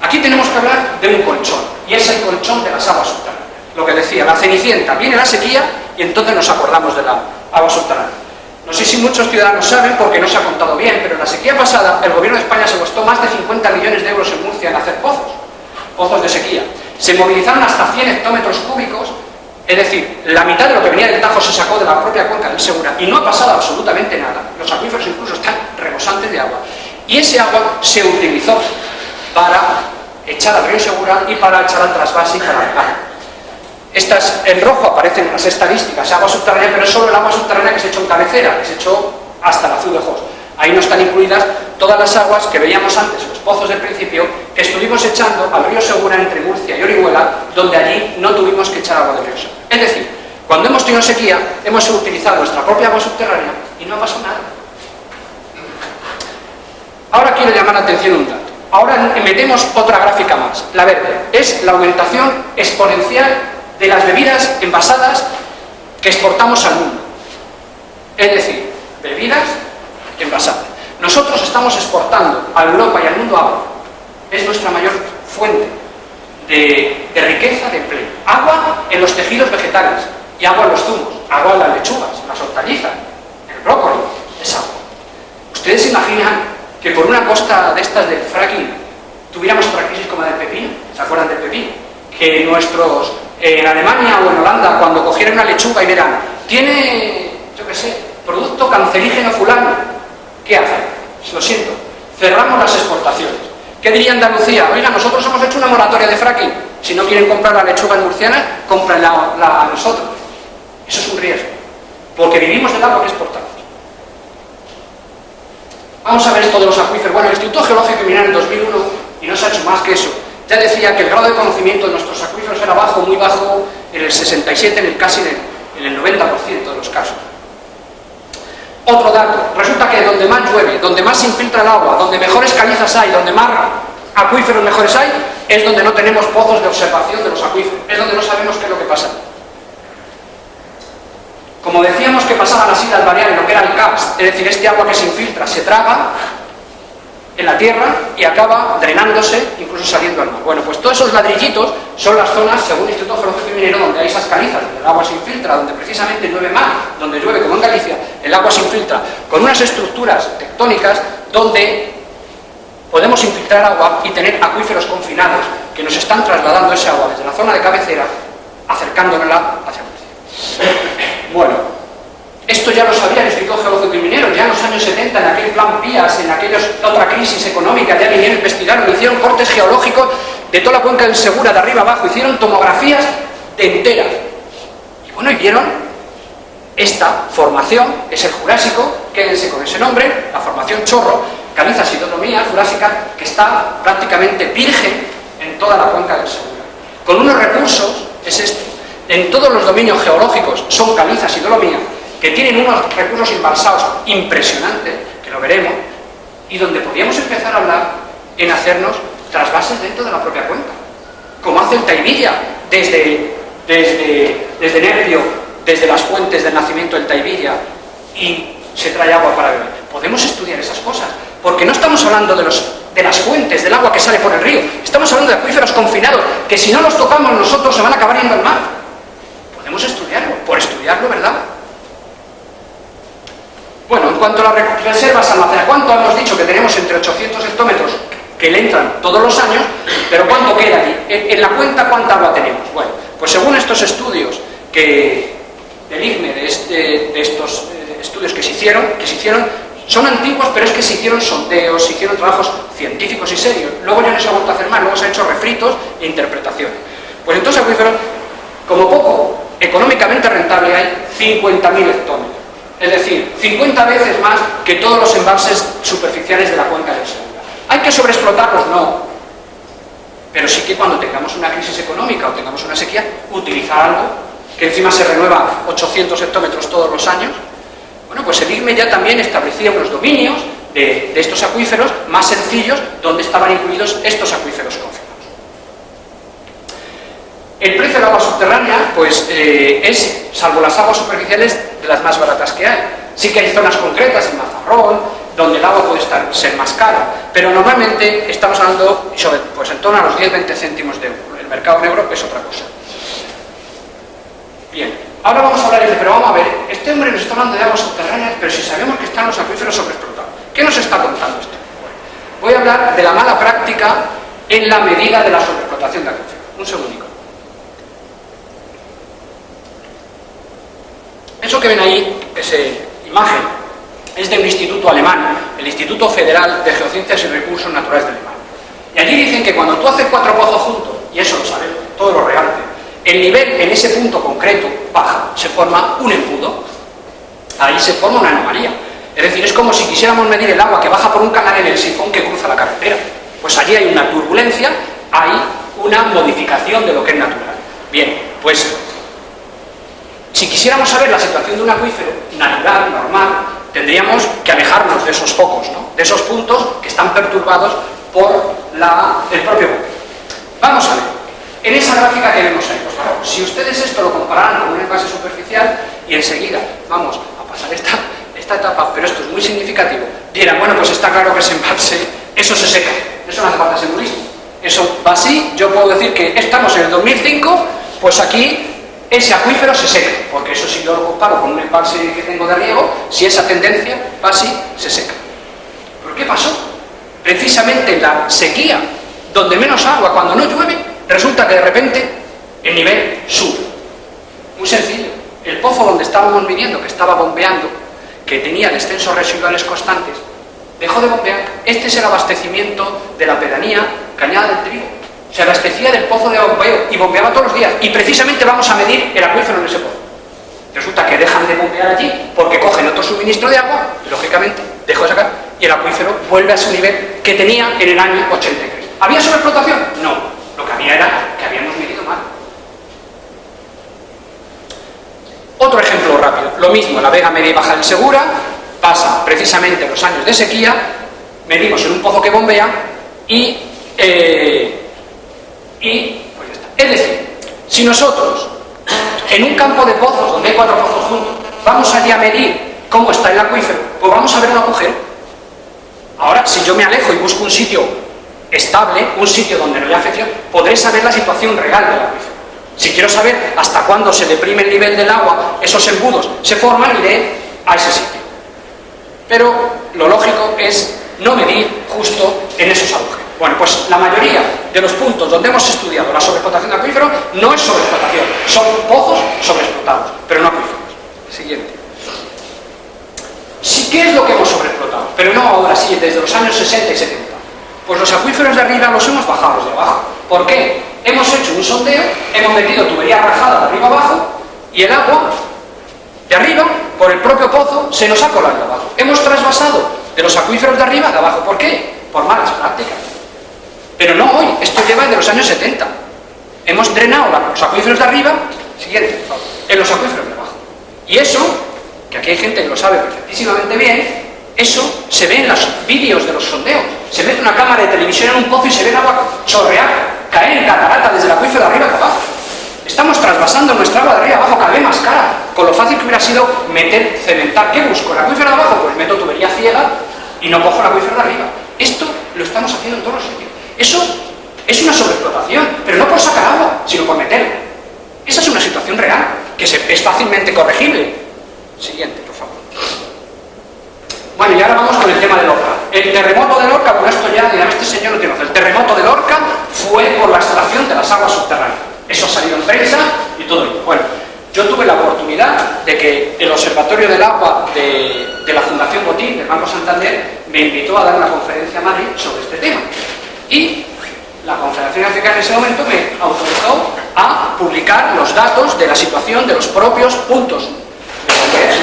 aquí tenemos que hablar de un colchón, y es el colchón de las aguas subterráneas. Lo que decía, la Cenicienta, viene la sequía y entonces nos acordamos de la agua subterránea. No sé si muchos ciudadanos saben, porque no se ha contado bien, pero en la sequía pasada el gobierno de España se gastó más de 50 millones de euros en Murcia en hacer pozos de sequía. Se movilizaron hasta 100 hectómetros cúbicos, es decir, la mitad de lo que venía del Tajo se sacó de la propia cuenca del Segura, y no ha pasado absolutamente nada. Los acuíferos incluso están rebosantes de agua. Y ese agua se utilizó para echar al río Segura y para echar al trasvase y para regar. Estas en rojo aparecen las estadísticas, agua subterránea, pero es solo el agua subterránea que se echó en cabecera, que se echó hasta el Azul de Jos. Ahí no están incluidas todas las aguas que veíamos antes, los pozos del principio, que estuvimos echando al río Segura entre Murcia y Orihuela, donde allí no tuvimos que echar agua del río Segura. Es decir, cuando hemos tenido sequía, hemos utilizado nuestra propia agua subterránea y no ha pasado nada. Ahora quiero llamar la atención un dato. Ahora metemos otra gráfica más, la verde. Es la aumentación exponencial de las bebidas envasadas que exportamos al mundo. Es decir, bebidas envasadas. Nosotros estamos exportando a Europa y al mundo agua. Es nuestra mayor fuente de riqueza, de empleo. Agua en los tejidos vegetales y agua en los zumos, agua en las lechugas, en las hortalizas, en el brócoli, es agua. ¿Ustedes se imaginan que por una costa de estas del fracking tuviéramos otra crisis como la del pepino? ¿Se acuerdan del pepino? Que nuestros, en Alemania o en Holanda, cuando cogieran una lechuga y verán, tiene, yo qué sé, producto cancerígeno fulano, ¿qué hacen? Lo siento, cerramos las exportaciones. ¿Qué diría Andalucía? Oiga, nosotros hemos hecho una moratoria de fracking. Si no quieren comprar la lechuga murciana, cómprenla a nosotros. Eso es un riesgo, porque vivimos del agua que exportamos. Vamos a ver esto de los acuíferos. Bueno, el Instituto Geológico y Minero en 2001, y no se ha hecho más que eso, ya decía que el grado de conocimiento de nuestros acuíferos era bajo, muy bajo, en el 67, casi en el 90% de los casos. Otro dato, resulta que donde más llueve, donde más se infiltra el agua, donde mejores calizas hay, donde más acuíferos mejores hay, es donde no tenemos pozos de observación de los acuíferos, es donde no sabemos qué es lo que pasa. Como decíamos que pasaban las Islas Baleares, lo que era el CAPS, es decir, este agua que se infiltra, se traga en la tierra y acaba drenándose, incluso saliendo al mar. Bueno, pues todos esos ladrillitos son las zonas, según el Instituto Geológico y Minero, donde hay esas calizas, donde el agua se infiltra, donde precisamente llueve más, donde llueve como en Galicia, el agua se infiltra con unas estructuras tectónicas donde podemos infiltrar agua y tener acuíferos confinados que nos están trasladando ese agua desde la zona de cabecera, acercándonosla hacia Murcia. Bueno, esto ya lo sabía el Instituto Geológico y Minero, ya en los años 70, en aquel plan PIAS, en aquella otra crisis económica, ya vinieron, investigaron, hicieron cortes geológicos de toda la cuenca del Segura, de arriba abajo, hicieron tomografías de enteras. Y bueno, y vieron esta formación, es el Jurásico, quédense con ese nombre, la formación Chorro, caliza sidonomía jurásica, que está prácticamente virgen en toda la cuenca del Segura. Con unos recursos, es esto, en todos los dominios geológicos son calizas y dolomía, que tienen unos recursos embalsados impresionantes, que lo veremos, y donde podríamos empezar a hablar en hacernos trasvases dentro de la propia cuenca, como hace el Tahivilla, desde Nervio, desde las fuentes del nacimiento del Tahivilla, y se trae agua para beber. Podemos estudiar esas cosas, porque no estamos hablando de las fuentes del agua que sale por el río, estamos hablando de acuíferos confinados, que si no los tocamos nosotros se van a acabar yendo al mar. Podemos estudiarlo, por estudiarlo, ¿verdad? Bueno, en cuanto a las reservas almacenadas, ¿cuánto hemos dicho que tenemos entre 800 hectómetros que le entran todos los años? Pero ¿cuánto queda allí? En la cuenta, ¿cuánta agua tenemos? Bueno, pues según estos estudios del IGME, de estos estudios que se hicieron, son antiguos, pero es que se hicieron sondeos, se hicieron trabajos científicos y serios. Luego ya no se ha vuelto a hacer más, luego se han hecho refritos e interpretaciones. Pues entonces acuíferos, como poco económicamente rentable, hay 50.000 hectómetros. Es decir, 50 veces más que todos los embalses superficiales de la cuenca del Segura. ¿Hay que sobreexplotarlos? No. Pero sí que cuando tengamos una crisis económica o tengamos una sequía, utilizar algo que encima se renueva 800 hectómetros todos los años. Bueno, pues el IGME ya también establecía unos dominios de estos acuíferos más sencillos donde estaban incluidos estos acuíferos confinados. El precio del agua subterránea, pues es, salvo las aguas superficiales, de las más baratas que hay. Sí que hay zonas concretas, en Mazarrón, donde el agua puede ser más cara, pero normalmente estamos hablando pues en torno a los 10-20 céntimos de euro. El mercado negro es otra cosa. Bien, ahora vamos a hablar, pero vamos a ver, este hombre nos está hablando de aguas subterráneas, pero si sabemos que están los acuíferos sobreexplotados, ¿qué nos está contando esto? Bueno, voy a hablar de la mala práctica en la medida de la sobreexplotación de acuíferos. Un segundito. Eso que ven ahí, esa imagen, es de un instituto alemán, el Instituto Federal de Geociencias y Recursos Naturales de Alemania. Y allí dicen que cuando tú haces 4 pozos juntos, y eso lo sabemos, todo lo real, el nivel en ese punto concreto baja, se forma un embudo, ahí se forma una anomalía. Es decir, es como si quisiéramos medir el agua que baja por un canal en el sifón que cruza la carretera. Pues allí hay una turbulencia, hay una modificación de lo que es natural. Bien, pues si quisiéramos saber la situación de un acuífero natural, normal, tendríamos que alejarnos de esos focos, ¿no? De esos puntos que están perturbados por el propio bosque. Vamos a ver, en esa gráfica que vemos ahí, pues claro, si ustedes esto lo compararan con un envase superficial y enseguida vamos a pasar esta etapa, pero esto es muy significativo, dirán, bueno, pues está claro que ese envase, eso se seca, eso no hace falta segurismo, eso va así. Yo puedo decir que estamos en el 2005, pues aquí ese acuífero se seca, porque eso si yo lo comparo con un embalse que tengo de riego, si esa tendencia va así, se seca. ¿Pero qué pasó? Precisamente en la sequía, donde menos agua, cuando no llueve, resulta que de repente el nivel sube. Muy sencillo. El pozo donde estábamos midiendo, que estaba bombeando, que tenía descensos residuales constantes, dejó de bombear. Este es el abastecimiento de la pedanía Cañada del Trigo. Se abastecía del pozo de bombeo y bombeaba todos los días. Y precisamente vamos a medir el acuífero en ese pozo. Resulta que dejan de bombear allí porque cogen otro suministro de agua, y, lógicamente, dejó de sacar, y el acuífero vuelve a su nivel que tenía en el año 83. ¿Había sobreexplotación? No. Lo que había era que habíamos medido mal. Otro ejemplo rápido. Lo mismo, la vega media y baja del Segura pasa precisamente los años de sequía, medimos en un pozo que bombea y pues ya está. Es decir, si nosotros en un campo de pozos, donde hay 4 pozos juntos, vamos allí a medir cómo está el acuífero, pues vamos a ver un agujero. Ahora, si yo me alejo y busco un sitio estable, un sitio donde no haya afección, podré saber la situación real del acuífero. Si quiero saber hasta cuándo se deprime el nivel del agua, esos embudos se forman, iré a ese sitio. Pero lo lógico es no medir justo en esos agujeros. Bueno, pues la mayoría de los puntos donde hemos estudiado la sobreexplotación de acuíferos no es sobreexplotación, son pozos sobreexplotados, pero no acuíferos. Siguiente. Sí, ¿qué es lo que hemos sobreexplotado? Pero no ahora sí, desde los años 60 y 70. Pues los acuíferos de arriba los hemos bajado los de abajo. ¿Por qué? Hemos hecho un sondeo, hemos metido tubería rajada de arriba abajo y el agua de arriba, por el propio pozo, se nos ha colado de abajo. Hemos trasvasado de los acuíferos de arriba de abajo. ¿Por qué? Por malas prácticas. Pero no hoy, esto lleva de los años 70. Hemos drenado los acuíferos de arriba, siguiente, por favor, en los acuíferos de abajo. Y eso, que aquí hay gente que lo sabe perfectísimamente bien, eso se ve en los vídeos de los sondeos. Se mete una cámara de televisión en un pozo y se ve el agua chorrear, caer en catarata desde el acuífero de arriba a abajo. Estamos trasvasando nuestra agua de arriba abajo cada vez más cara, con lo fácil que hubiera sido meter, cementar. ¿Qué busco? ¿El acuífero de abajo? Pues meto tubería ciega y no cojo el acuífero de arriba. Esto lo estamos haciendo en todos los sitios. Eso es una sobreexplotación, pero no por sacar agua, sino por meterla. Esa es una situación real, que es fácilmente corregible. Siguiente, por favor. Bueno, y ahora vamos con el tema de Lorca. El terremoto de Lorca, con esto ya dirán, este señor no tiene razón. El terremoto de Lorca fue por la extracción de las aguas subterráneas. Eso ha salido en prensa y todo ello. Bueno, yo tuve la oportunidad de que el Observatorio del Agua de la Fundación Botín, del Banco Santander, me invitó a dar una conferencia a Madrid sobre este tema. Y la Confederación Africana en ese momento me autorizó a publicar los datos de la situación de los propios puntos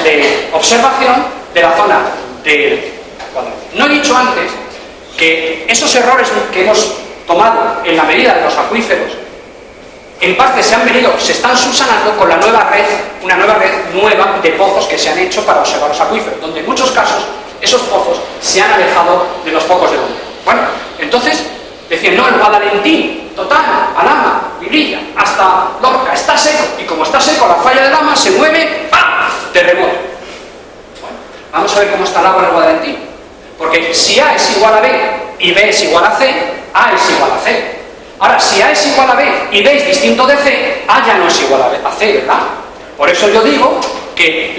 de observación de la zona del Guadalquivir. No he dicho antes que esos errores que hemos tomado en la medida de los acuíferos en parte se están subsanando con la nueva red, una nueva red de pozos que se han hecho para observar los acuíferos, donde en muchos casos esos pozos se han alejado de los focos de bombeo. Bueno, entonces decían, no, el Guadalentín, Totana, Alhama, Vibrilla, hasta Lorca está seco, y como está seco la falla de Lama se mueve, ¡pam!, terremoto. Bueno, vamos a ver cómo está el agua en el Guadalentín, porque si A es igual a B y B es igual a C, A es igual a C. Ahora, si A es igual a B y B es distinto de C, A ya no es igual a C, ¿verdad? Por eso yo digo que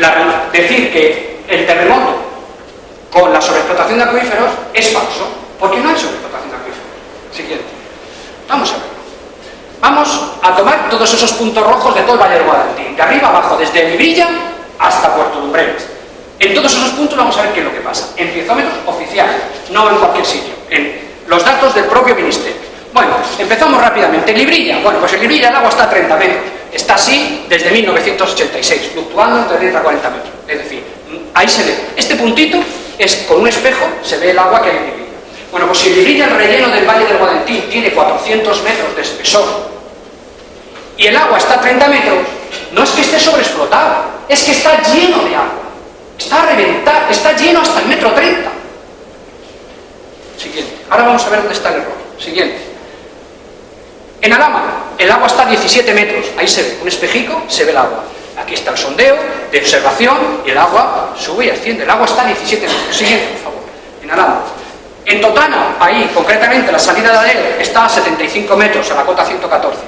decir que el terremoto con la sobreexplotación de acuíferos es falso, porque no hay sobreexplotación de acuíferos. Siguiente. Vamos a verlo. Vamos a tomar todos esos puntos rojos de todo el Valle del Guadalentín, de arriba abajo, desde Vibrilla hasta Puerto Lumbreras. En todos esos puntos vamos a ver qué es lo que pasa. En piezómetros oficiales, no en cualquier sitio, en los datos del propio ministerio. Bueno, empezamos rápidamente. Librilla. Bueno, pues en Librilla el agua está a 30 metros. Está así desde 1986, fluctuando entre 30 a 40 metros. Es decir, ahí se ve. Este puntito es con un espejo, se ve el agua que hay en Librilla. Bueno, pues si en Librilla el relleno del Valle del Guadalentín tiene 400 metros de espesor y el agua está a 30 metros, no es que esté sobreexplotado, es que está lleno de agua. Está a reventar, está lleno hasta el metro 30. Siguiente. Ahora vamos a ver dónde está el error. Siguiente. En Alhama, el agua está a 17 metros, ahí se ve, un espejico, se ve el agua. Aquí está el sondeo de observación y el agua sube y asciende. El agua está a 17 metros. Siguiente, por favor. En Alhama. En Totana, ahí, concretamente, la salida de Adel está a 75 metros, a la cota 114.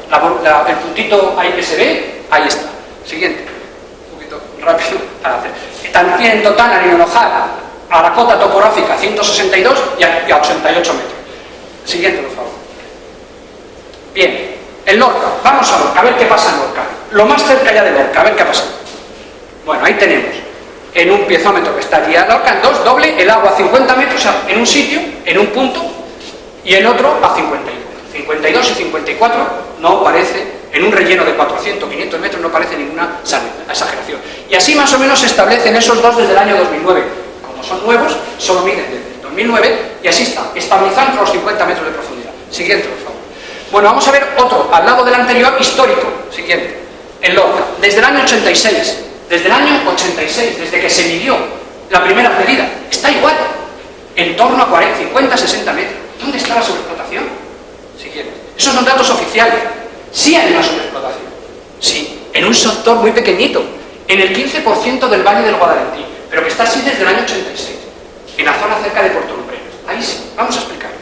El puntito ahí que se ve, ahí está. Siguiente. Un poquito rápido para hacer. También en Totana, en Inojar, a la cota topográfica 162 y a 88 metros. Siguiente, por favor. Bien, en Lorca, vamos a Lorca, a ver qué pasa en Lorca. Lo más cerca ya de Lorca, a ver qué ha pasado. Bueno, ahí tenemos, en un piezómetro que está allí a Lorca, en 2, doble, el agua a 50 metros en un sitio, en un punto, y en otro a 51. 52 y 54 no parece, en un relleno de 400, 500 metros no parece ninguna exageración. Y así más o menos se establecen esos dos desde el año 2009. Como son nuevos, solo miden desde el 2009, y así está, estabilizando los 50 metros de profundidad. Siguiente, por favor. Bueno, vamos a ver otro, al lado del anterior, histórico. Siguiente. En Lorca, desde el año 86, desde que se midió la primera medida, está igual, en torno a 40, 50, 60 metros. ¿Dónde está la sobreexplotación? Siguiente. Esos son datos oficiales. Sí hay una sobreexplotación. Sí, en un sector muy pequeñito, en el 15% del Valle del Guadalentín, pero que está así desde el año 86, en la zona cerca de Puerto Lumbreras. Ahí sí, vamos a explicarlo.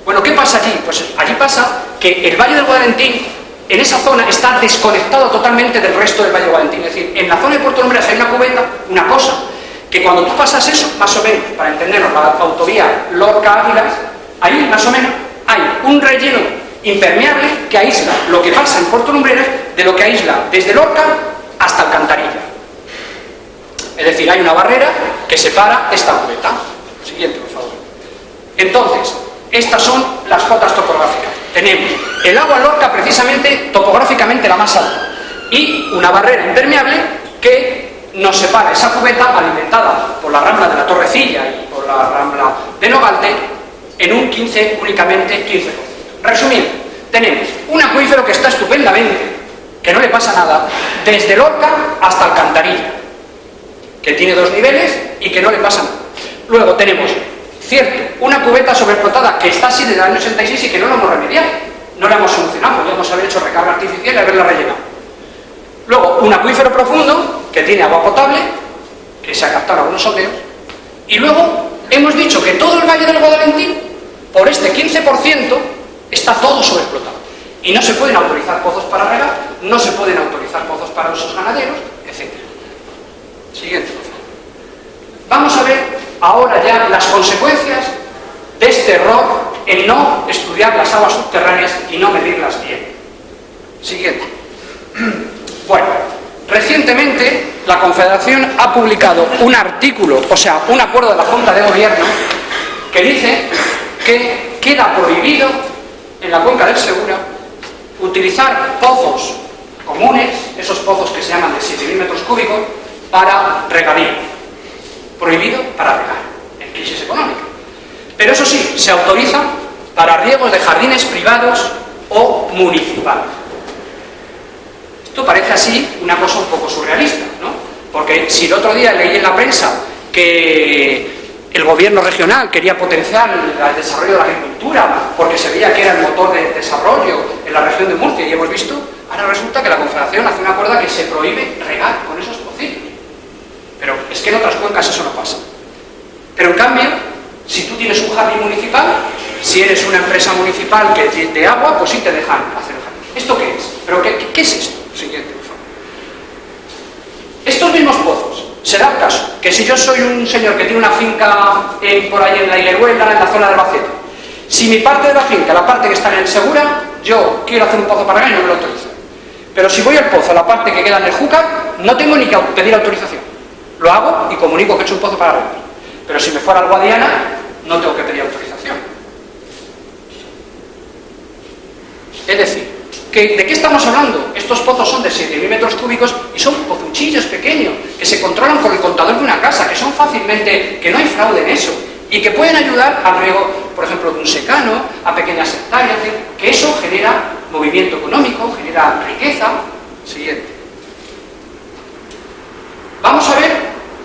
Bueno, ¿qué pasa allí? Pues allí pasa que el Valle del Guadalentín, en esa zona, está desconectado totalmente del resto del Valle del Guadalentín. Es decir, en la zona de Puerto Lumbreras hay una cubeta, una cosa, que cuando tú pasas eso, más o menos, para entenderlo, la autovía Lorca-Águilas, ahí más o menos hay un relleno impermeable que aísla lo que pasa en Puerto Lumbreras de lo que aísla desde Lorca hasta Alcantarilla. Es decir, hay una barrera que separa esta cubeta. Siguiente, por favor. Entonces, estas son las cotas topográficas. Tenemos el agua Lorca, precisamente, topográficamente la más alta, y una barrera impermeable que nos separa esa cubeta alimentada por la rambla de la Torrecilla y por la rambla de Nogalte en un 15, únicamente 15%. Resumiendo, tenemos un acuífero que está estupendamente, que no le pasa nada, desde Lorca hasta Alcantarilla, que tiene 2 niveles y que no le pasa nada. Luego tenemos, cierto, una cubeta sobreexplotada que está así desde el año 86 y que no lo hemos remediado, no la hemos solucionado, podríamos haber hecho recarga artificial y haberla rellenado. Luego, un acuífero profundo que tiene agua potable, que se ha captado algunos sondeos, y luego hemos dicho que todo el Valle del Guadalentín, por este 15%, está todo sobreexplotado. Y no se pueden autorizar pozos para regar, no se pueden autorizar pozos para usos ganaderos, etc. Siguiente, por favor. Vamos a ver ahora ya las consecuencias de este error en no estudiar las aguas subterráneas y no medirlas bien. Siguiente. Bueno, recientemente la Confederación ha publicado un artículo, o sea, un acuerdo de la Junta de Gobierno que dice que queda prohibido en la cuenca del Segura utilizar pozos comunes, esos pozos que se llaman de 7.000 metros cúbicos, para regadío. Prohibido para regar, en crisis económica. Pero eso sí, se autoriza para riegos de jardines privados o municipales. Esto parece así una cosa un poco surrealista, ¿no? Porque si el otro día leí en la prensa que el gobierno regional quería potenciar el desarrollo de la agricultura porque se veía que era el motor de desarrollo en la región de Murcia, y hemos visto, ahora resulta que la Confederación hace un acuerdo que se prohíbe regar con esos pocitos. Pero es que en otras cuencas eso no pasa. Pero en cambio, si tú tienes un jardín municipal, si eres una empresa municipal que de agua, pues sí te dejan hacer el jardín. ¿Esto qué es? ¿Pero qué es esto? Siguiente, por favor. Estos mismos pozos, se da el caso que si yo soy un señor que tiene una finca por ahí en la Higueruela, en la zona de Albacete, si mi parte de la finca, la parte que está en el Segura, yo quiero hacer un pozo para regar y no me lo autorizo. Pero si voy al pozo, la parte que queda en el Júcar, no tengo ni que pedir autorización. Lo hago y comunico que he hecho un pozo para regar. Pero si me fuera al Guadiana, no tengo que pedir autorización. Es decir, ¿de qué estamos hablando? Estos pozos son de 7.000 metros cúbicos y son pozuchillos pequeños que se controlan por el contador de una casa, que son fácilmente, que no hay fraude en eso, y que pueden ayudar al riego, por ejemplo, de un secano, a pequeñas hectáreas, que eso genera movimiento económico, genera riqueza. Siguiente. Vamos a ver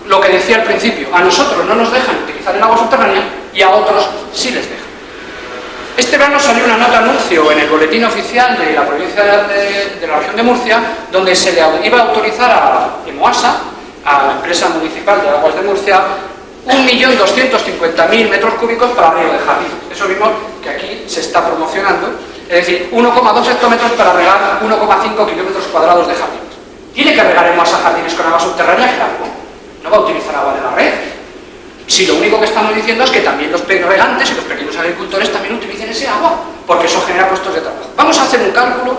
lo que decía al principio. A nosotros no nos dejan utilizar el agua subterránea y a otros sí les dejan. Este verano salió una nota anuncio en el boletín oficial de la provincia de la región de Murcia, donde se le iba a autorizar a EMOASA, a la empresa municipal de aguas de Murcia, 1.250.000 metros cúbicos para riego de jardín. Eso mismo que aquí se está promocionando, es decir, 1,2 hectómetros para regar 1,5 kilómetros cuadrados de jardines. ¿Tiene que regar EMOASA jardines con agua subterránea? Claro, no va a utilizar agua de la red. Si lo único que estamos diciendo es que también los regantes y los pequeños agricultores también utilicen ese agua, porque eso genera puestos de trabajo. Vamos a hacer un cálculo.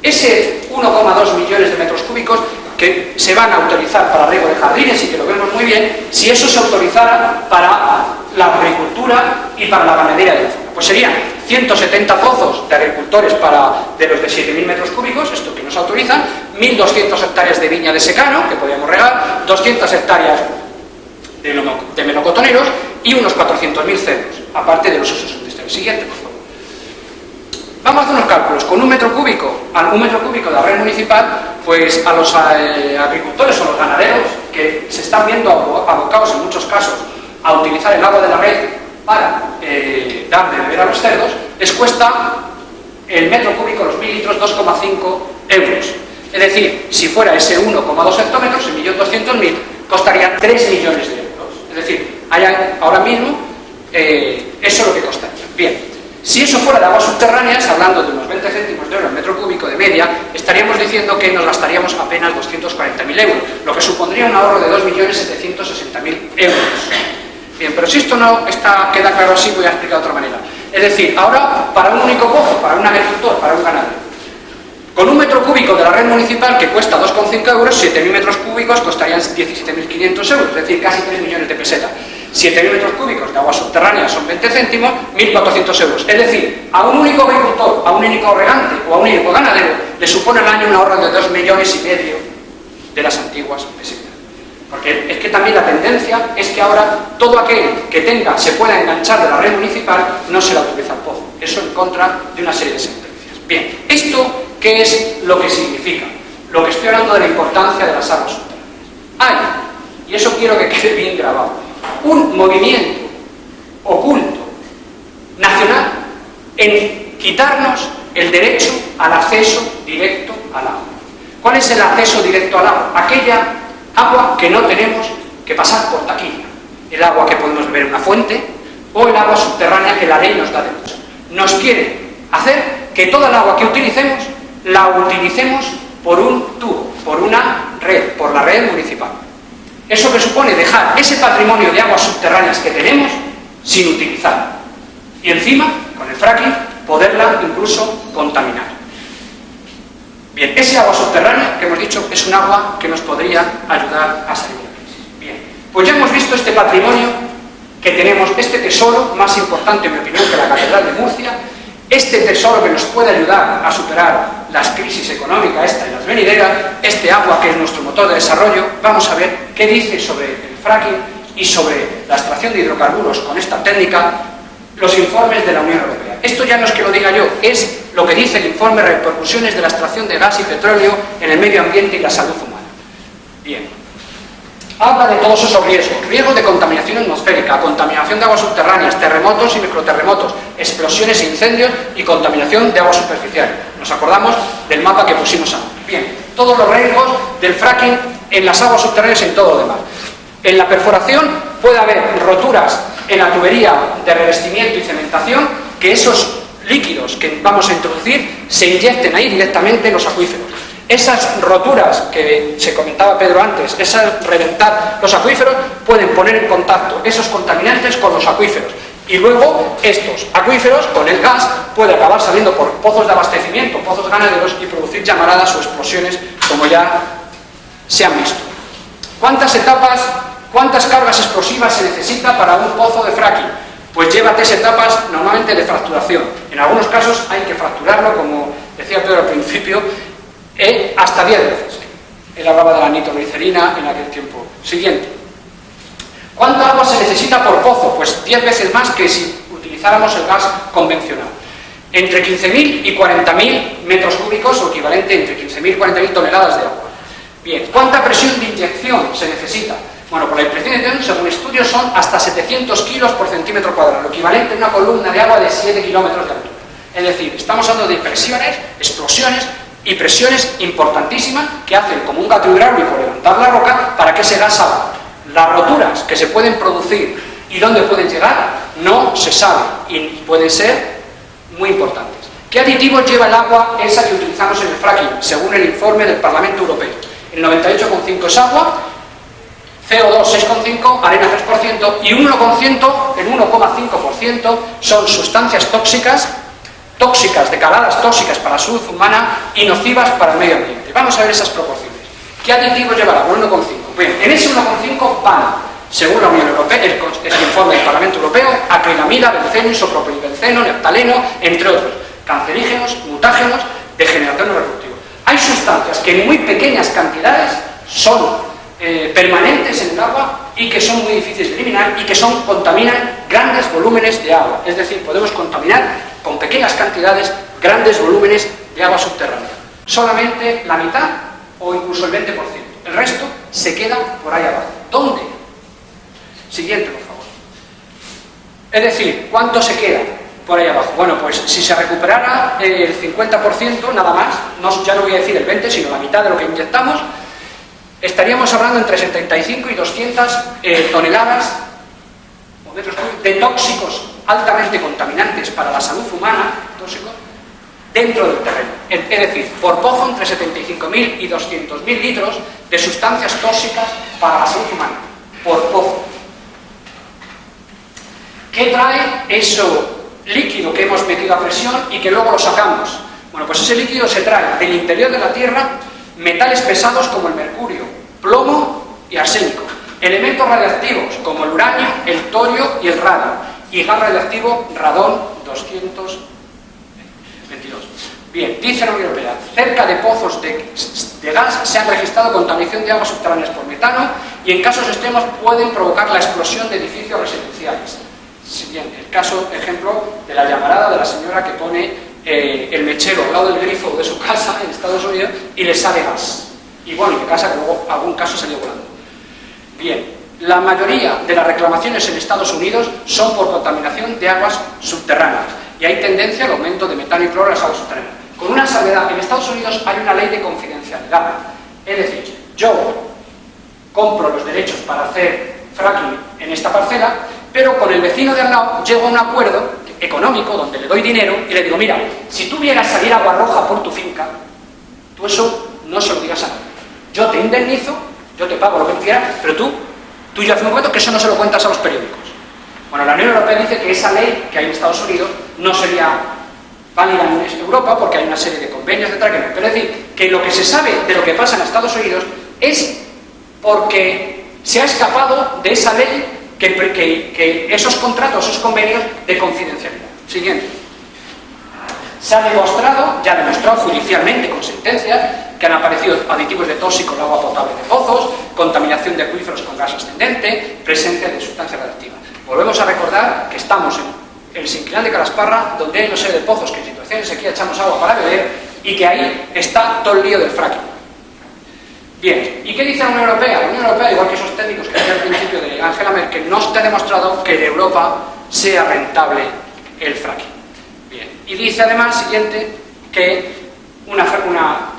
Ese 1,2 millones de metros cúbicos que se van a autorizar para riego de jardines y que lo vemos muy bien, si eso se autorizara para la agricultura y para la ganadería de la zona, pues serían 170 pozos de agricultores de los de 7.000 metros cúbicos, esto que nos autorizan, 1.200 hectáreas de viña de secano, que podríamos regar, 200 hectáreas de melocotoneros y unos 400.000 cerdos, aparte de los usos industriales. Siguiente, por favor. Vamos a hacer unos cálculos. Con un metro cúbico de la red municipal, pues a los agricultores o los ganaderos que se están viendo abocados en muchos casos a utilizar el agua de la red para dar de beber a los cerdos, les cuesta el metro cúbico, los 1.000 litros, 2,5 euros. Es decir, si fuera ese 1,2 hectómetros, 1.200.000, costaría 3 millones de euros. Es decir, ahora mismo eso es lo que costaría. Bien, si eso fuera de aguas subterráneas, hablando de unos 20 céntimos de euro al metro cúbico de media, estaríamos diciendo que nos gastaríamos apenas 240.000 euros, lo que supondría un ahorro de 2.760.000 euros. Bien, pero si esto no queda claro así, voy a explicar de otra manera. Es decir, ahora para un único pozo, para un agricultor, para un ganadero, con un metro cúbico de la red municipal que cuesta 2,5 euros, 7.000 metros cúbicos costarían 17.500 euros, es decir, casi 3 millones de pesetas. 7.000 metros cúbicos de agua subterránea son 20 céntimos, 1.400 euros. Es decir, a un único agricultor, a un único regante o a un único ganadero le supone al año un ahorro de 2,5 millones de las antiguas pesetas. Porque es que también la tendencia es que ahora todo aquel que se pueda enganchar de la red municipal no se la utiliza al pozo. Eso en contra de una serie de sentencias. Bien, ¿esto qué es lo que significa? Lo que estoy hablando de la importancia de las aguas subterráneas. Hay, y eso quiero que quede bien grabado, un movimiento oculto, nacional, en quitarnos el derecho al acceso directo al agua. ¿Cuál es el acceso directo al agua? Aquella agua que no tenemos que pasar por taquilla. El agua que podemos beber en una fuente o el agua subterránea que la ley nos da derecho. Nos quiere hacer que toda el agua que utilicemos la utilicemos por un tubo, por una red, por la red municipal. Eso que supone dejar ese patrimonio de aguas subterráneas que tenemos sin utilizar. Y encima, con el fracking, poderla incluso contaminar. Bien, ese agua subterránea que hemos dicho es un agua que nos podría ayudar a salir de la crisis. Bien, pues ya hemos visto este patrimonio que tenemos, este tesoro más importante, en mi opinión, que la Catedral de Murcia, este tesoro que nos puede ayudar a superar las crisis económicas esta y las venideras, este agua que es nuestro motor de desarrollo. Vamos a ver qué dice sobre el fracking y sobre la extracción de hidrocarburos con esta técnica los informes de la Unión Europea. Esto ya no es que lo diga yo, es lo que dice el informe Repercusiones de la extracción de gas y petróleo en el medio ambiente y la salud humana. Bien, habla de todos esos riesgos: riesgos de contaminación atmosférica, contaminación de aguas subterráneas, terremotos y microterremotos, explosiones e incendios y contaminación de aguas superficiales. Nos acordamos del mapa que pusimos antes. Bien, todos los riesgos del fracking en las aguas subterráneas y en todo lo demás. En la perforación puede haber roturas en la tubería de revestimiento y cementación, que esos líquidos que vamos a introducir se inyecten ahí directamente en los acuíferos. Esas roturas que se comentaba Pedro antes, esas reventar los acuíferos, pueden poner en contacto esos contaminantes con los acuíferos. Y luego estos acuíferos, con el gas, puede acabar saliendo por pozos de abastecimiento, pozos ganaderos, y producir llamaradas o explosiones, como ya se han visto. ¿Cuántas etapas, cuántas cargas explosivas se necesita para un pozo de fracking? Pues lleva 3 etapas normalmente de fracturación. En algunos casos hay que fracturarlo, como decía Pedro al principio, hasta 10 veces. Él hablaba de la nitroglicerina en aquel tiempo. Siguiente. ¿Cuánta agua se necesita por pozo? Pues 10 veces más que si utilizáramos el gas convencional. Entre 15.000 y 40.000 metros cúbicos, o equivalente entre 15.000 y 40.000 toneladas de agua. Bien, ¿cuánta presión de inyección se necesita? Bueno, por la impresión de inyección, según estudios, son hasta 700 kilos por centímetro cuadrado, lo equivalente a una columna de agua de 7 kilómetros de altura. Es decir, estamos hablando de presiones, explosiones y presiones importantísimas que hacen como un gato hidráulico levantar la roca para que ese gas salga. Las roturas que se pueden producir y dónde pueden llegar no se sabe y pueden ser muy importantes. ¿Qué aditivos lleva el agua esa que utilizamos en el fracking? Según el informe del Parlamento Europeo, el 98,5% es agua, CO2 6,5%, arena 3% y el 1,5% son sustancias tóxicas, declaradas tóxicas para la salud humana y nocivas para el medio ambiente. Vamos a ver esas proporciones. ¿Qué aditivos lleva el agua? 1,5%. Bien, en ese 1,5% van, según la Unión Europea, el informe del Parlamento Europeo, acrilamida, benceno, isopropilbenceno, neftaleno, entre otros, cancerígenos, mutágenos, degeneración reproductiva. Hay sustancias que en muy pequeñas cantidades son permanentes en el agua y que son muy difíciles de eliminar y que contaminan grandes volúmenes de agua. Es decir, podemos contaminar con pequeñas cantidades grandes volúmenes de agua subterránea. Solamente la mitad o incluso el 20%. El resto se queda por ahí abajo. ¿Dónde? Siguiente, por favor. Es decir, ¿cuánto se queda por ahí abajo? Bueno, pues si se recuperara el 50%, nada más, ya no voy a decir el 20%, sino la mitad de lo que inyectamos, estaríamos hablando entre 75 y 200 toneladas de tóxicos altamente contaminantes para la salud humana, tóxicos, dentro del terreno. Es decir, por pozo entre 75.000 y 200.000 litros de sustancias tóxicas para la salud humana, por pozo. ¿Qué trae eso, líquido que hemos metido a presión y que luego lo sacamos. Bueno, pues ese líquido se trae del interior de la Tierra metales pesados como el mercurio, plomo y arsénico, elementos radiactivos como el uranio, el torio y el radio, y gas radioactivo radón 222. Bien, dice la Unión Europea, cerca de pozos de gas se han registrado contaminación de aguas subterráneas por metano y en casos extremos pueden provocar la explosión de edificios residenciales. Siguiente, el caso, ejemplo, de la llamarada de la señora que pone el mechero al lado del grifo de su casa en Estados Unidos y le sale gas. Y bueno, y de casa que luego algún caso salió volando. Bien, la mayoría de las reclamaciones en Estados Unidos son por contaminación de aguas subterráneas y hay tendencia al aumento de metano y cloro en las aguas subterráneas. Con una salvedad, en Estados Unidos hay una ley de confidencialidad. Es decir, yo compro los derechos para hacer fracking en esta parcela, pero con el vecino de al lado llego a un acuerdo económico donde le doy dinero y le digo, mira, si tú vieras salir agua roja por tu finca, tú eso no se lo digas a nadie. Yo te indemnizo, yo te pago lo que quieras, pero tú y yo hacemos un momento que eso no se lo cuentas a los periódicos. Bueno, la Unión Europea dice que esa ley que hay en Estados Unidos no sería válida en Europa porque hay una serie de convenios, etcétera, pero es decir, que lo que se sabe de lo que pasa en Estados Unidos es porque se ha escapado de esa ley que esos contratos, esos convenios de confidencialidad. Siguiente. Se ha demostrado, ya demostrado judicialmente con sentencias, que han aparecido aditivos de tóxicos en el agua potable de pozos, contaminación de acuíferos con gas ascendente, presencia de sustancias radiactivas. Volvemos a recordar que estamos en el Sinclinal de Calasparra, donde hay una serie de pozos que en situaciones de sequía echamos agua para beber y que ahí está todo el lío del fracking. Bien, ¿y qué dice la Unión Europea? La Unión Europea, igual que esos técnicos que decía al principio de Angela Merkel, no está demostrado que en Europa sea rentable el fracking. Bien, y dice además, siguiente, que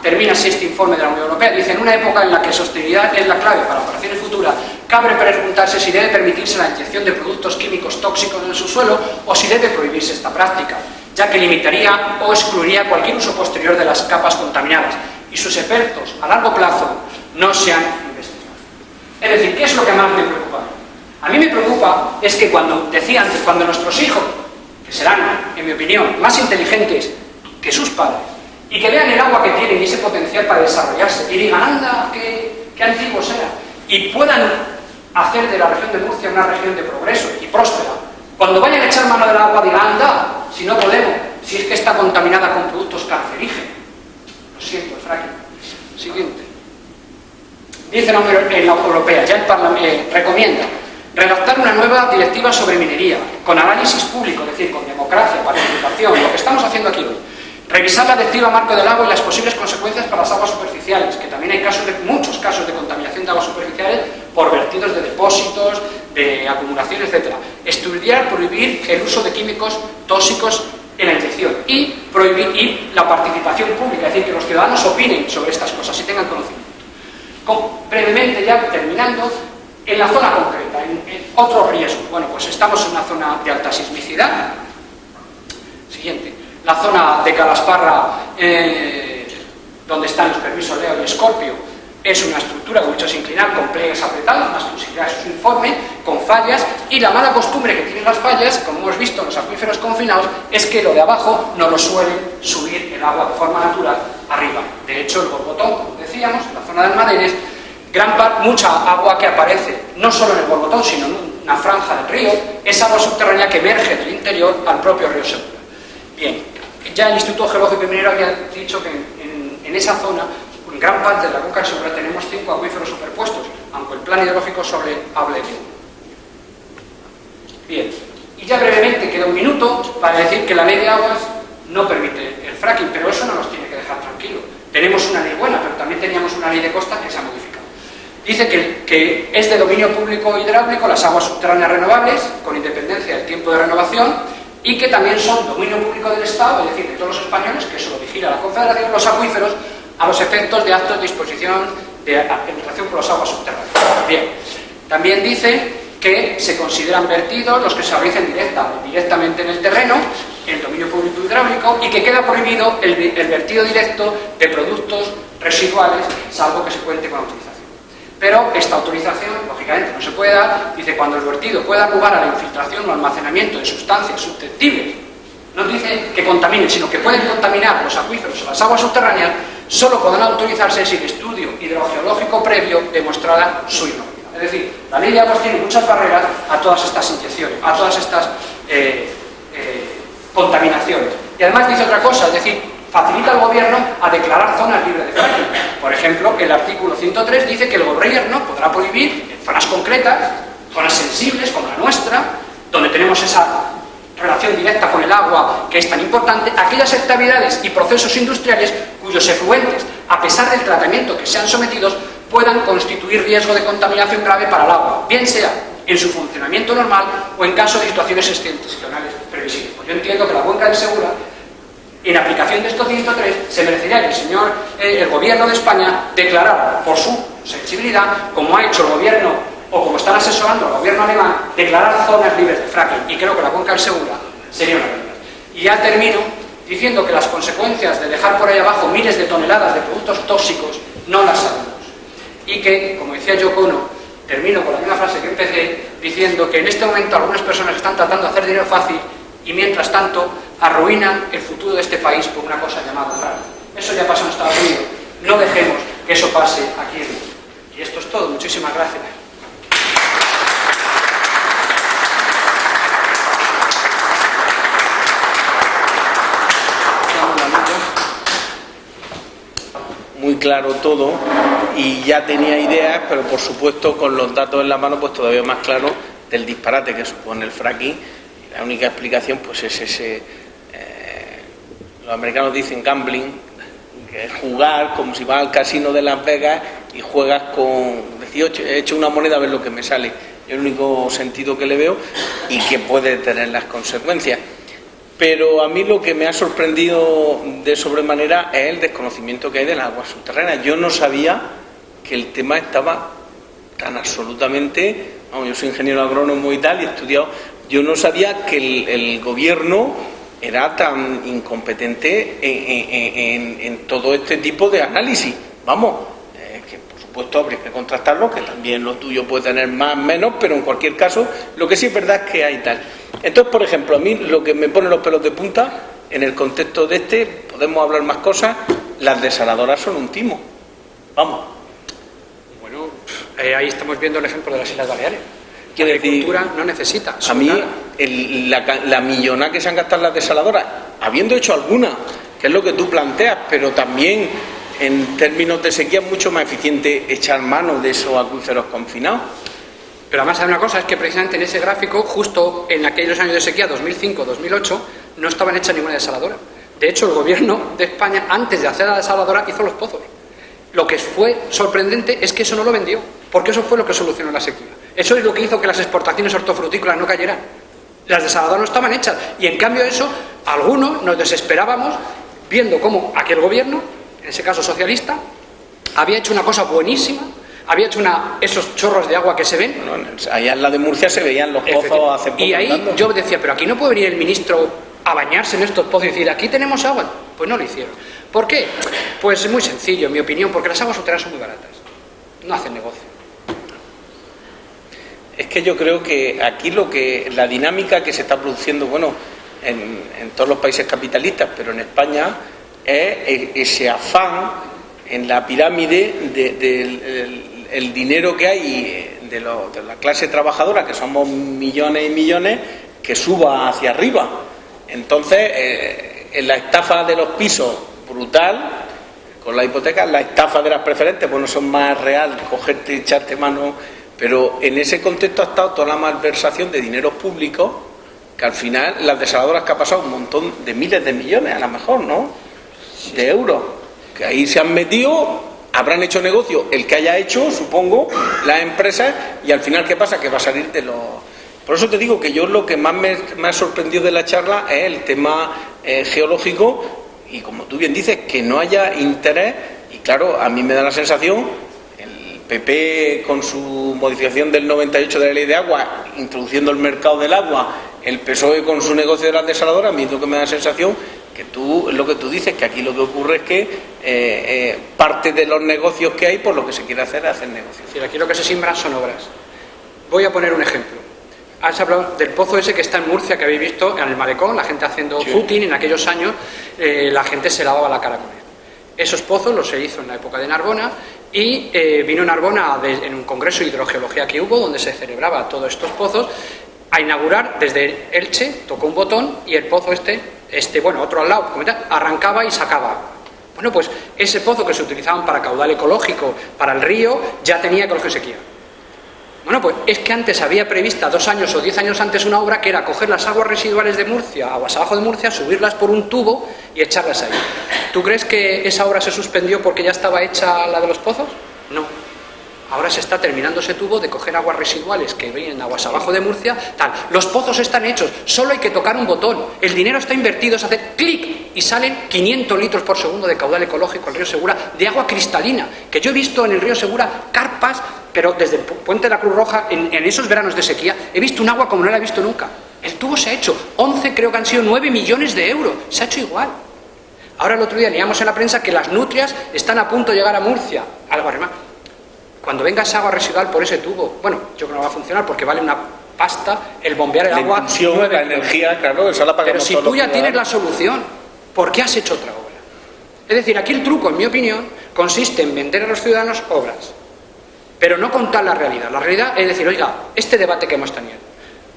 termina así este informe de la Unión Europea, dice, en una época en la que sostenibilidad es la clave para operaciones futuras, cabe preguntarse si debe permitirse la inyección de productos químicos tóxicos en el subsuelo o si debe prohibirse esta práctica, ya que limitaría o excluiría cualquier uso posterior de las capas contaminadas y sus efectos a largo plazo no se han investigado. Es decir, ¿qué es lo que más me preocupa? A mí me preocupa es que cuando nuestros hijos, que serán, en mi opinión, más inteligentes que sus padres, y que vean el agua que tienen y ese potencial para desarrollarse, y digan, anda, qué antiguos eran, y puedan hacer de la región de Murcia una región de progreso y próspera, cuando vayan a echar mano del agua digan, anda, si no podemos, si es que está contaminada con productos cancerígenos. Lo siento, el fracking. Siguiente. Dice la Unión Europea, ya el Parlamento recomienda redactar una nueva directiva sobre minería, con análisis público, es decir, con democracia, participación, lo que estamos haciendo aquí hoy. Revisar la directiva marco del agua y las posibles consecuencias para las aguas superficiales, que también hay muchos casos de contaminación de aguas superficiales por vertidos de depósitos, de acumulación, etc. Estudiar, prohibir el uso de químicos tóxicos en la inyección y prohibir la participación pública, es decir, que los ciudadanos opinen sobre estas cosas y tengan conocimiento. Brevemente, ya terminando, en la zona concreta, en otros riesgos. Bueno, pues estamos en una zona de alta sismicidad. Siguiente. La zona de Calasparra, donde están los permisos Leo y Escorpio, es una estructura, como he dicho, es inclinal, con pliegues apretados, más que es un informe, con fallas, y la mala costumbre que tienen las fallas, como hemos visto en los acuíferos confinados, es que lo de abajo no lo suele subir el agua de forma natural arriba. De hecho, el Borbotón, como decíamos, en la zona de Almadenes, mucha agua que aparece, no solo en el Borbotón, sino en una franja del río, es agua subterránea que emerge del interior al propio río Segura. Bien, ya el Instituto Geológico y Minero había dicho que en esa zona, en gran parte de la cuenca del Segura, tenemos 5 acuíferos superpuestos, aunque el plan hidrológico hable de uno. Bien, y ya brevemente queda un minuto para decir que la ley de aguas no permite el fracking, pero eso no nos tiene que dejar tranquilos. Tenemos una ley buena, pero también teníamos una ley de costa que se ha modificado. Dice que es de dominio público hidráulico las aguas subterráneas renovables, con independencia del tiempo de renovación, y que también son dominio público del Estado, es decir, de todos los españoles, que eso lo vigila la Confederación, los acuíferos, a los efectos de actos de disposición de penetración por las aguas subterráneas. Bien, también dice que se consideran vertidos los que se realicen directamente en el terreno, el dominio público hidráulico, y que queda prohibido el vertido directo de productos residuales, salvo que se cuente con autorización. Pero esta autorización, lógicamente, no se puede dar, dice, cuando el vertido pueda dar lugar a la infiltración o almacenamiento de sustancias susceptibles no dice que contaminen, sino que pueden contaminar los acuíferos o las aguas subterráneas, solo podrán autorizarse si el estudio hidrogeológico previo demostrara su idoneidad. Es decir, la ley de aguas tiene muchas barreras a todas estas inyecciones, a todas estas contaminaciones. Y además dice otra cosa, es decir, facilita al gobierno a declarar zonas libres de fracking. Por ejemplo, el artículo 103 dice que el gobierno podrá prohibir en zonas concretas, zonas sensibles como la nuestra, donde tenemos esa relación directa con el agua que es tan importante, aquellas actividades y procesos industriales cuyos efluentes, a pesar del tratamiento que sean sometidos, puedan constituir riesgo de contaminación grave para el agua, bien sea en su funcionamiento normal o en caso de situaciones excepcionales previsibles. Pues yo entiendo que la cuenca del Segura, en aplicación de estos 103, se merecería que el gobierno de España declarara por su sensibilidad, como ha hecho el gobierno o como están asesorando al gobierno alemán, declarar zonas libres de fracking. Y creo que la cuenca del Segura sería una realidad. Y ya termino diciendo que las consecuencias de dejar por ahí abajo miles de toneladas de productos tóxicos no las sabemos. Y que, como decía Yoko Ono, termino con la misma frase que empecé, diciendo que en este momento algunas personas están tratando de hacer dinero fácil y mientras tanto arruinan el futuro de este país por una cosa llamada fracking. Eso ya pasó en Estados Unidos. No dejemos que eso pase aquí en México. Y esto es todo. Muchísimas gracias. Muy claro todo y ya tenía ideas, pero por supuesto con los datos en la mano pues todavía más claro del disparate que supone el fracking. La única explicación pues es ese, los americanos dicen gambling, que es jugar como si vas al casino de Las Vegas y juegas con, decir, he hecho una moneda a ver lo que me sale. Es el único sentido que le veo y que puede tener las consecuencias. Pero a mí lo que me ha sorprendido de sobremanera es el desconocimiento que hay de las aguas subterráneas. Yo no sabía que el tema estaba tan absolutamente... Vamos, yo soy ingeniero agrónomo y tal, y he estudiado... Yo no sabía que el gobierno era tan incompetente en todo este tipo de análisis. Vamos, que por supuesto habría que contrastarlo, que también lo tuyo puede tener más o menos, pero en cualquier caso, lo que sí es verdad es que hay tal... Entonces, por ejemplo, a mí lo que me pone los pelos de punta, en el contexto de este, podemos hablar más cosas, las desaladoras son un timo. Vamos. Bueno, ahí estamos viendo el ejemplo de las Islas Baleares. La Quiero agricultura decir, no necesita. A mí, la millonada que se han gastado las desaladoras, habiendo hecho alguna, que es lo que tú planteas, pero también en términos de sequía es mucho más eficiente echar mano de esos acuíferos confinados. Pero además hay una cosa, es que precisamente en ese gráfico, justo en aquellos años de sequía, 2005-2008, no estaban hechas ninguna desaladora. De hecho, el gobierno de España, antes de hacer la desaladora, hizo los pozos. Lo que fue sorprendente es que eso no lo vendió, porque eso fue lo que solucionó la sequía. Eso es lo que hizo que las exportaciones hortofrutícolas no cayeran. Las desaladoras no estaban hechas. Y en cambio eso, algunos nos desesperábamos viendo cómo aquel gobierno, en ese caso socialista, había hecho una cosa buenísima. Había hecho esos chorros de agua que se ven. Bueno, allá en la de Murcia se veían los pozos hace poco. Y ahí yo decía, pero aquí no puede venir el ministro a bañarse en estos pozos y decir, aquí tenemos agua. Pues no lo hicieron. ¿Por qué? Pues es muy sencillo, en mi opinión, porque las aguas subterráneas son muy baratas. No hacen negocio. Es que yo creo que aquí la dinámica que se está produciendo, bueno, en todos los países capitalistas, pero en España, es ese afán en la pirámide del dinero que hay de la clase trabajadora, que somos millones y millones, que suba hacia arriba. Entonces, en la estafa de los pisos, brutal, con la hipoteca, la estafa de las preferentes, bueno, son más real, cogerte y echarte mano, pero en ese contexto ha estado toda la malversación de dineros públicos, que al final, las desaladoras que ha pasado, un montón de miles de millones, a lo mejor, ¿no?, de euros, que ahí se han metido, habrán hecho negocio el que haya hecho, supongo, las empresas, y al final, ¿qué pasa? Que va a salir de los... Por eso te digo que yo lo que más me ha sorprendido de la charla es el tema geológico, y como tú bien dices, que no haya interés, y claro, a mí me da la sensación, el PP con su modificación del 98 de la ley de agua, introduciendo el mercado del agua, el PSOE con su negocio de las desaladoras, a mí es lo que me da la sensación que lo que tú dices, que aquí lo que ocurre es que parte de los negocios que hay, por lo que se quiere hacer es hacer negocios. Es decir, aquí lo que se siembra son obras. Voy a poner un ejemplo. has hablado del pozo ese que está en Murcia, que habéis visto en el malecón, la gente haciendo footing en aquellos años, la gente se lavaba la cara con él. Esos pozos los se hizo en la época de Narbona y vino Narbona en un congreso de hidrogeología que hubo, donde se celebraba todos estos pozos, a inaugurar desde Elche, tocó un botón y el pozo bueno, otro al lado, arrancaba y sacaba agua. Bueno, pues ese pozo que se utilizaban para caudal ecológico, para el río, ya tenía ecología y sequía. Bueno, pues es que antes había prevista 2 años o 10 años antes una obra que era coger las aguas residuales de Murcia, aguas abajo de Murcia, subirlas por un tubo y echarlas ahí. ¿Tú crees que esa obra se suspendió porque ya estaba hecha la de los pozos? No. Ahora se está terminando ese tubo de coger aguas residuales que vienen aguas abajo de Murcia, tal. Los pozos están hechos, solo hay que tocar un botón. El dinero está invertido, es hacer clic y salen 500 litros por segundo de caudal ecológico al río Segura, de agua cristalina. Que yo he visto en el río Segura carpas, pero desde el puente de la Cruz Roja, en esos veranos de sequía, he visto un agua como no la he visto nunca. El tubo se ha hecho, 11 creo que han sido 9 millones de euros, se ha hecho igual. Ahora el otro día leíamos en la prensa que las nutrias están a punto de llegar a Murcia, algo arriba. Cuando venga esa agua residual por ese tubo, bueno, yo creo que no va a funcionar porque vale una pasta el bombear el agua. La energía, claro, eso la pagamos. Pero si tú ya tienes la solución, ¿por qué has hecho otra obra? Es decir, aquí el truco, en mi opinión, consiste en vender a los ciudadanos obras, pero no contar la realidad. La realidad es decir, oiga, este debate que hemos tenido,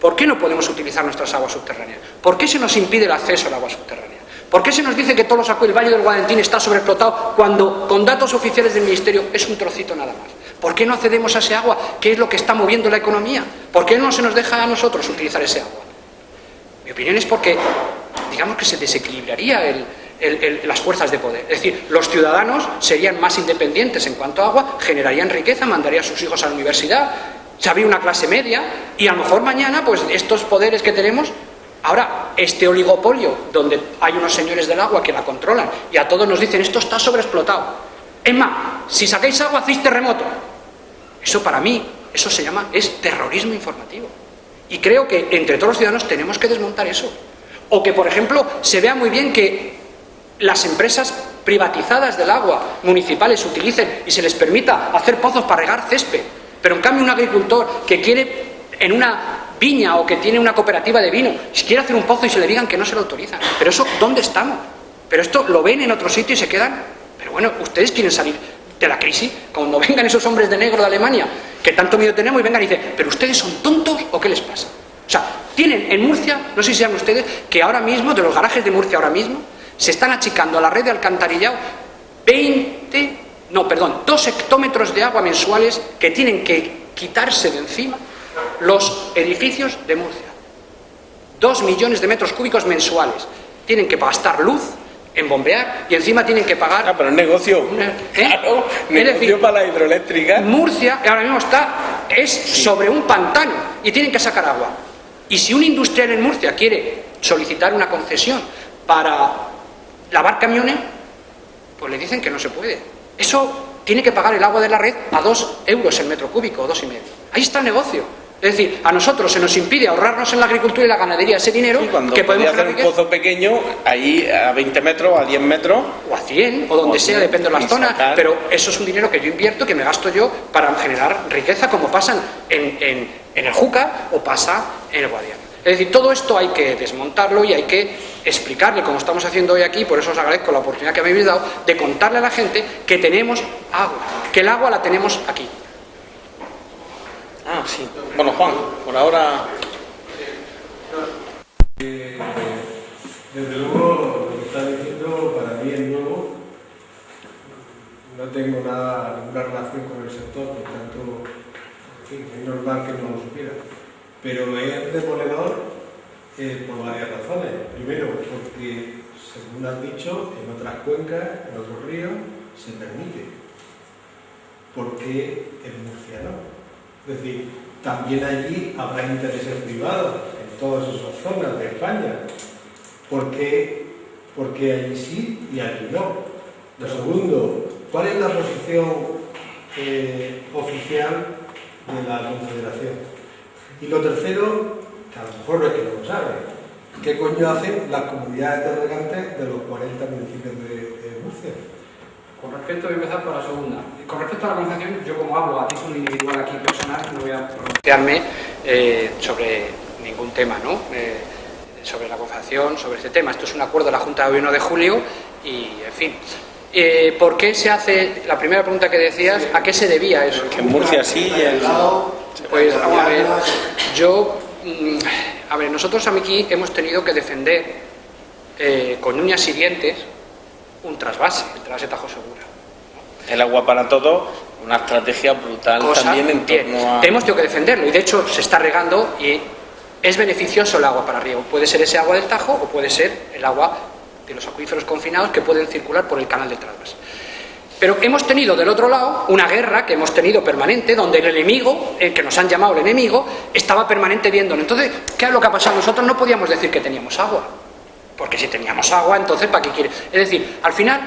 ¿por qué no podemos utilizar nuestras aguas subterráneas? ¿Por qué se nos impide el acceso al agua subterránea? ¿Por qué se nos dice que todos los el Valle del Guadentín está sobreexplotado cuando con datos oficiales del Ministerio es un trocito nada más? ¿Por qué no accedemos a ese agua? ¿Qué es lo que está moviendo la economía? ¿Por qué no se nos deja a nosotros utilizar ese agua? Mi opinión es porque, digamos que se desequilibraría las fuerzas de poder. Es decir, los ciudadanos serían más independientes en cuanto a agua, generarían riqueza, mandarían a sus hijos a la universidad, se habría una clase media y a lo mejor mañana, pues estos poderes que tenemos, ahora, este oligopolio, donde hay unos señores del agua que la controlan y a todos nos dicen, esto está sobreexplotado. Es más, si sacáis agua, hacéis terremoto. Eso para mí, eso se llama, es terrorismo informativo. Y creo que entre todos los ciudadanos tenemos que desmontar eso. O que, por ejemplo, se vea muy bien que las empresas privatizadas del agua municipales utilicen y se les permita hacer pozos para regar césped. Pero en cambio un agricultor que quiere en una viña o que tiene una cooperativa de vino, si quiere hacer un pozo y se le digan que no se lo autorizan. Pero eso, ¿dónde estamos? Pero esto lo ven en otro sitio y se quedan. Pero bueno, ustedes quieren salir de la crisis. Cuando vengan esos hombres de negro de Alemania, que tanto miedo tenemos, y vengan y dicen, ¿pero ustedes son tontos o qué les pasa? O sea, tienen en Murcia, no sé si saben ustedes, que ahora mismo, de los garajes de Murcia ahora mismo, se están achicando a la red de alcantarillado 2 hectómetros de agua mensuales que tienen que quitarse de encima los edificios de Murcia. 2 millones de metros cúbicos mensuales. Tienen que gastar luz en bombear y encima tienen que pagar... Ah, pero es negocio. Claro, negocio decir, para la hidroeléctrica. Murcia ahora mismo es sobre un pantano y tienen que sacar agua. Y si un industrial en Murcia quiere solicitar una concesión para lavar camiones, pues le dicen que no se puede. Eso tiene que pagar el agua de la red a 2 euros el metro cúbico, 2,5. Ahí está el negocio. Es decir, a nosotros se nos impide ahorrarnos en la agricultura y la ganadería ese dinero, sí, cuando que podemos hacer un pozo pequeño, ahí a 20 metros, a 10 metros... O a 100, o donde sea, depende de las zonas, pero eso es un dinero que yo invierto, que me gasto yo para generar riqueza, como pasa en el Júcar o pasa en el Guadiana. Es decir, todo esto hay que desmontarlo y hay que explicarle, como estamos haciendo hoy aquí, por eso os agradezco la oportunidad que me habéis dado, de contarle a la gente que tenemos agua, que el agua la tenemos aquí. Ah, sí. Bueno, Juan, por ahora... Desde luego, lo que está diciendo para mí es nuevo. No tengo ninguna relación con el sector, por tanto, en fin, es normal que no lo supiera. Pero es demoledor por varias razones. Primero, porque, según has dicho, en otras cuencas, en otros ríos, se permite. ¿Por qué en Murcia no? Es decir, también allí habrá intereses privados en todas esas zonas de España. ¿Por qué allí sí y allí no? Lo segundo, ¿cuál es la posición oficial de la Confederación? Y lo tercero, que a lo mejor no es que no lo saben, ¿qué coño hacen las comunidades de regantes de los 40 municipios de Murcia? Con respecto, voy a empezar por la segunda. Con respecto a la conversación, yo como hablo a título individual aquí personal, no voy a pronunciarme sobre ningún tema, ¿no? Sobre la conversación, sobre este tema. Esto es un acuerdo de la Junta de Gobierno de julio y, en fin. ¿Por qué se hace, la primera pregunta que decías, a qué se debía eso? Que en Murcia sí y el lado... Pues vamos a ver, nosotros aquí hemos tenido que defender con uñas y dientes un trasvase, el trasvase Tajo Segura. El agua para todos, una estrategia brutal también en torno a... Tenemos que defenderlo y de hecho se está regando y es beneficioso el agua para riego. Puede ser ese agua del Tajo o puede ser el agua de los acuíferos confinados que pueden circular por el canal de trasvase. Pero hemos tenido del otro lado una guerra que hemos tenido permanente, donde el enemigo, el que nos han llamado el enemigo, estaba permanente viéndolo. Entonces, ¿qué es lo que ha pasado? Nosotros no podíamos decir que teníamos agua, porque si teníamos agua, entonces ¿para qué quiere? Es decir, al final,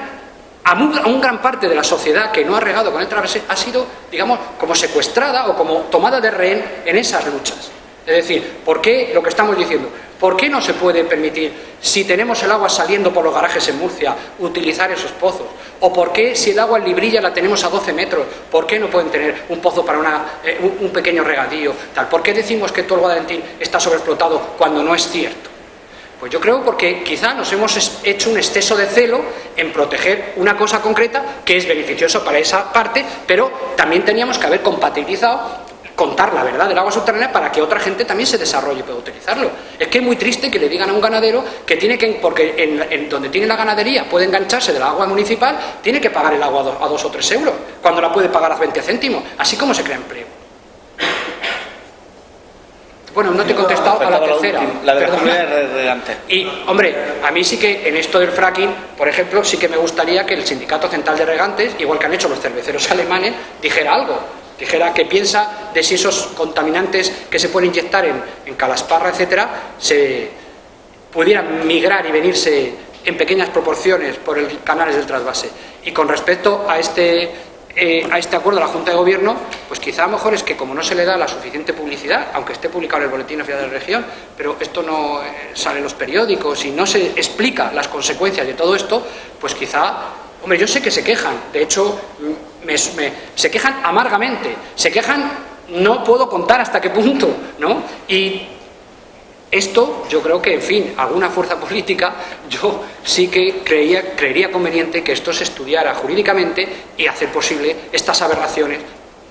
a un gran parte de la sociedad que no ha regado con el trasvase ha sido, digamos, como secuestrada o como tomada de rehén en esas luchas. Es decir, ¿por qué lo que estamos diciendo? ¿Por qué no se puede permitir, si tenemos el agua saliendo por los garajes en Murcia, utilizar esos pozos? ¿O por qué, si el agua en Librilla la tenemos a 12 metros, por qué no pueden tener un pozo para un pequeño regadío? Tal? ¿Por qué decimos que todo el Guadalentín está sobreexplotado cuando no es cierto? Pues yo creo porque quizá nos hemos hecho un exceso de celo en proteger una cosa concreta que es beneficioso para esa parte, pero también teníamos que haber compatibilizado, contar la verdad del agua subterránea para que otra gente también se desarrolle y pueda utilizarlo. Es que es muy triste que le digan a un ganadero que tiene que, porque en donde tiene la ganadería puede engancharse del agua municipal, tiene que pagar el agua a 2 o 3 euros, cuando la puede pagar a 20 céntimos. Así como se crea empleo. Bueno, no te he contestado a la tercera. La de la antes. Y, hombre, a mí sí que en esto del fracking, por ejemplo, sí que me gustaría que el Sindicato Central de Regantes, igual que han hecho los cerveceros alemanes, dijera algo. Dijera qué piensa de si esos contaminantes que se pueden inyectar en Calasparra, etcétera, se pudieran migrar y venirse en pequeñas proporciones por el canales del trasvase. Y con respecto a este acuerdo de la Junta de Gobierno, pues quizá a lo mejor es que como no se le da la suficiente publicidad, aunque esté publicado en el Boletín Oficial de la Región, pero esto no sale en los periódicos y no se explica las consecuencias de todo esto, pues quizá, hombre, yo sé que se quejan, de hecho se quejan amargamente, se quejan, no puedo contar hasta qué punto, ¿no? Y esto, yo creo que, en fin, alguna fuerza política, yo sí que creería conveniente que esto se estudiara jurídicamente y hacer posible estas aberraciones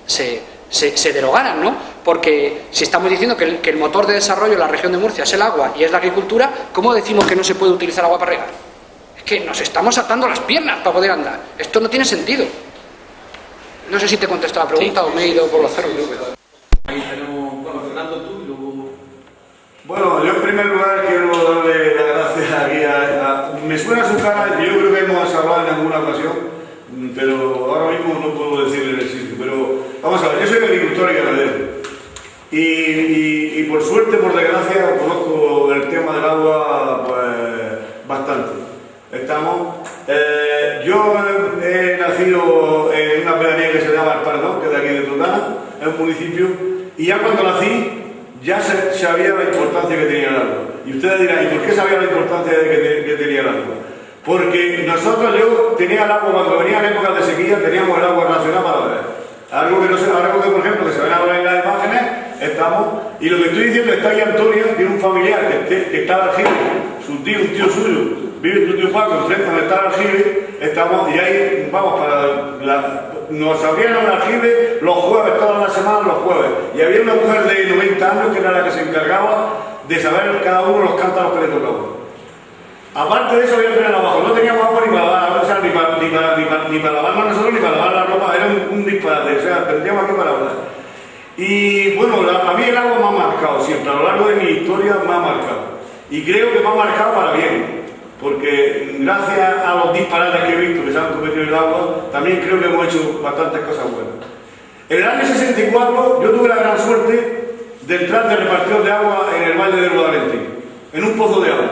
se derogaran, ¿no? Porque si estamos diciendo que el motor de desarrollo de la región de Murcia es el agua y es la agricultura, ¿cómo decimos que no se puede utilizar agua para regar? Es que nos estamos atando las piernas para poder andar. Esto no tiene sentido. No sé si te contesto la pregunta o me he ido por los cerros. Ahí tenemos, bueno, Fernando, tú y luego... Bueno, yo en primer lugar quiero darle las gracias aquí me suena su cara, yo creo que hemos hablado en alguna ocasión, pero ahora mismo no puedo decirle el sitio, pero vamos a ver, yo soy agricultor y ganadero y por suerte, por desgracia, conozco el tema del agua pues bastante. Yo he nacido en una pedanía que se llama El Paredón, que es de aquí de Totana, es un municipio, y ya cuando nací ya sabía la importancia que tenía el agua. Y ustedes dirán, ¿y por qué sabía la importancia que tenía el agua? Porque yo tenía el agua, cuando venía la época de sequía, teníamos el agua racionada para beber. Algo que, por ejemplo, que se ven ahora en las imágenes, y lo que estoy diciendo es que aquí Antonio tiene un familiar que está al aljibe, un tío suyo, vive tu tío Paco, enfrente donde está el aljibe, y ahí vamos nos abrieron el aljibe los jueves, todas las semanas los jueves, y había una mujer de 90 años que era la que se encargaba de saber cada uno los cántaros que le tocaban. Aparte de eso había que tener abajo, no teníamos agua ni para lavar, o sea, ni para lavarnos nosotros ni para lavar la ropa, era un disparate, o sea, tendríamos aquí para hablar. Y bueno, a mí el agua me ha marcado siempre, a lo largo de mi historia me ha marcado. Y creo que me ha marcado para bien, porque gracias a los disparates que he visto que se han cometido en el agua, también creo que hemos hecho bastantes cosas buenas. En el año 64 yo tuve la gran suerte de entrar de repartidor de agua en el Valle del Guadalentín, en un pozo de agua.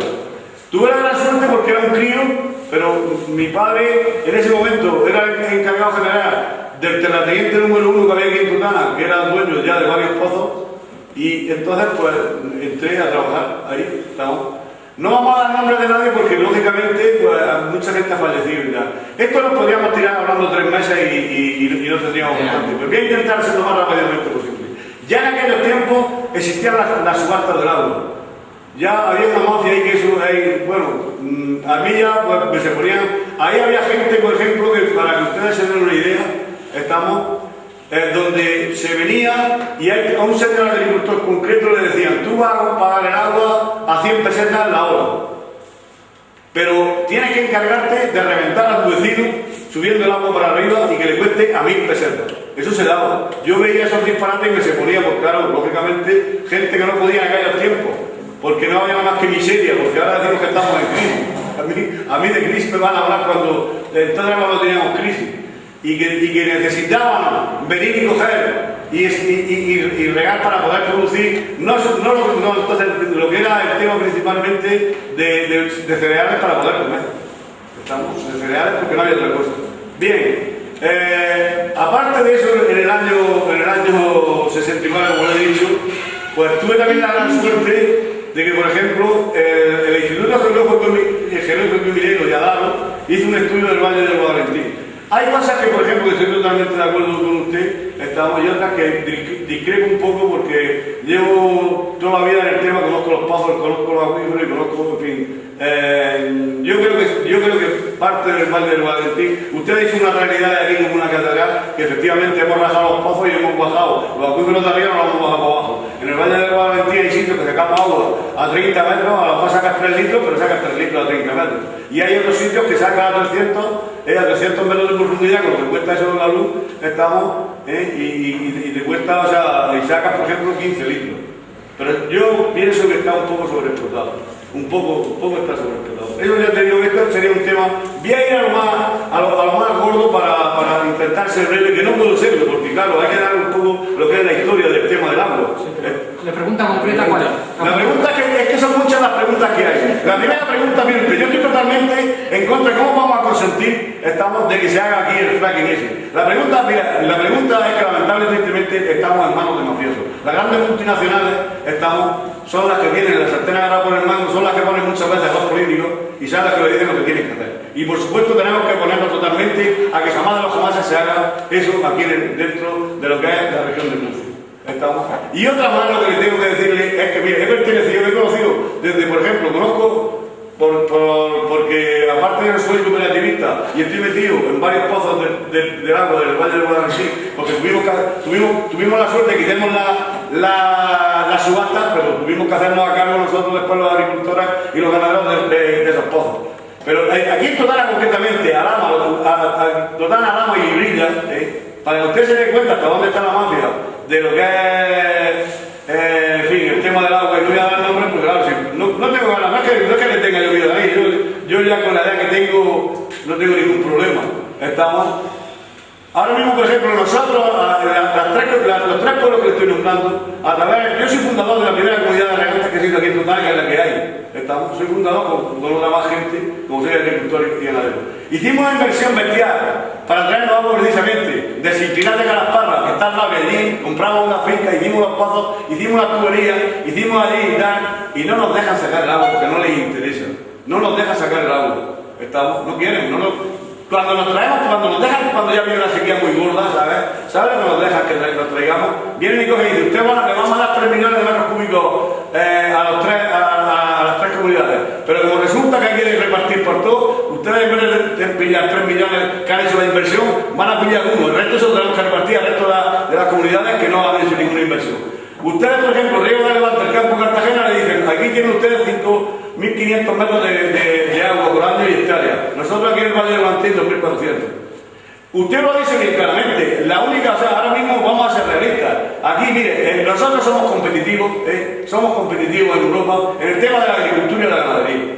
Tuve la gran suerte porque era un crío, pero mi padre en ese momento era el encargado general del terrateniente número 1 que había aquí en Totana, que era dueño ya de varios pozos, y entonces pues entré a trabajar ahí, estamos. No vamos a dar nombres de nadie porque, lógicamente, pues, mucha gente ha fallecido ya. Esto lo podríamos tirar hablando 3 meses y no tendríamos bastante. Pero voy a intentar ser lo más rápidamente posible. Ya en aquellos tiempos existían las subastas del agua. Ya había una mafia ahí que eso, bueno, a mí ya pues, se ponían... Ahí había gente, por ejemplo, que para que ustedes se den una idea, donde se venía y a un señor agricultor concreto le decían: tú vas a pagar el agua a 100 pesetas la hora, pero tienes que encargarte de reventar a tu vecino subiendo el agua para arriba y que le cueste a 1000 pesetas. Eso se daba. Yo veía esos disparates y me se ponía, pues claro, lógicamente, gente que no podía en aquellos tiempos, porque no había más que miseria, porque ahora decimos que estamos en crisis. A mí de crisis me van a hablar cuando entonces no teníamos crisis. Y que necesitaban venir y coger y regar para poder producir, entonces lo que era el tema principalmente de cereales para poder comer. Estamos de cereales porque no había otra cosa. Bien, aparte de eso, en el año 69, como he dicho, pues tuve también la gran suerte de que, por ejemplo, el Instituto Geológico y Minero de Adaro hizo un estudio del Valle del Guadalentín. Hay cosas que, por ejemplo, que estoy totalmente de acuerdo con usted, y otras que discrepo un poco porque llevo toda la vida en el tema, conozco los pozos, conozco los acuíferos y conozco, en fin. Yo creo que parte del Valle del Guadalentín, usted ha dicho una realidad de aquí como una catedral, que efectivamente hemos rajado los pozos y hemos bajado. Los acuíferos de arriba no los hemos bajado abajo. En el Valle del Guadalentín hay sitios que se capa agua a 30 metros, a lo mejor sacas 3 litros, pero sacas 3 litros a 30 metros. Y hay otros sitios que sacan a 300 metros de profundidad, con lo que cuesta eso de la luz, y te cuesta, o sea, y sacas, por ejemplo, 15 litros. Pero yo pienso que está un poco sobreexplotado. Un poco está sobreexplotado. Eso ya te digo, esto sería un tema. Voy a ir a lo más gordo para intentar ser breve, que no puedo serlo, porque claro, hay que dar un poco lo que es la historia del tema del agua. ¿La pregunta concreta cuál es? La pregunta es que son muchas las preguntas que hay. La primera pregunta, mire usted, yo estoy totalmente en contra de cómo vamos a consentir de que se haga aquí el fracking ese. La pregunta es que lamentablemente estamos en manos de mafiosos. Las grandes multinacionales son las que tienen la sartén agarrada por el mango, son las que ponen muchas veces a los políticos y son las que le dicen lo que tienen que hacer. Y por supuesto tenemos que ponernos totalmente a que jamás de los jamases se haga eso aquí dentro de lo que es la región de Murcia. Y otra más lo que le tengo que decirle es que, mire, he conocido desde, por ejemplo, conozco porque aparte de soy cooperativista y estoy metido en varios pozos del agua del Valle del Guadalquivir, porque tuvimos la suerte de que tenemos la subasta, pero tuvimos que hacernos a cargo nosotros después los agricultores y los ganaderos de esos pozos. Pero aquí en Totana concretamente, Totana, Alhama y Brilla, para que usted se dé cuenta hasta dónde está la mafia de lo que es, en fin, el tema del agua, y no voy a dar nombres, porque claro, no tengo ganas, no es que le tenga yo vida ahí, yo ya con la edad que tengo no tengo ningún problema. Ahora mismo, por ejemplo, nosotros, los 3 pueblos que estoy nombrando, yo soy fundador de la primera comunidad de regantes que existe aquí en Totana, que es la que hay. Soy fundador con otra más gente, como soy agricultor y ganadero. Hicimos una inversión bestial para traernos agua precisamente de Cincinnati de Calasparra, que está al lado de allí, compramos una finca, hicimos los pozos, hicimos las tuberías, hicimos allí y tal, y no nos dejan sacar el agua porque no les interesa. No nos dejan sacar el agua. No quieren, cuando nos dejan, cuando ya viene una sequía muy gorda, ¿sabes que nos dejan que nos traigamos? Vienen y cogen y dicen: usted le vamos a dar 3 millones de metros cúbicos a las 3 comunidades. Pero como resulta que hay que repartir por todo, ustedes en vez de pillar 3 millones que han hecho la inversión, van a pillar 1. El resto se lo tenemos que repartir al resto de las comunidades que no han hecho ninguna inversión. Ustedes, por ejemplo, Riego de Levante, el campo Cartagena, le dicen: aquí tienen ustedes 5.500 metros de agua por año y hectáreas. Nosotros aquí en el Valle del Guadalentín 2.400. Usted lo dice bien claramente. La única, ahora mismo vamos a ser realistas. Aquí, mire, nosotros somos competitivos en Europa en el tema de la agricultura y la ganadería.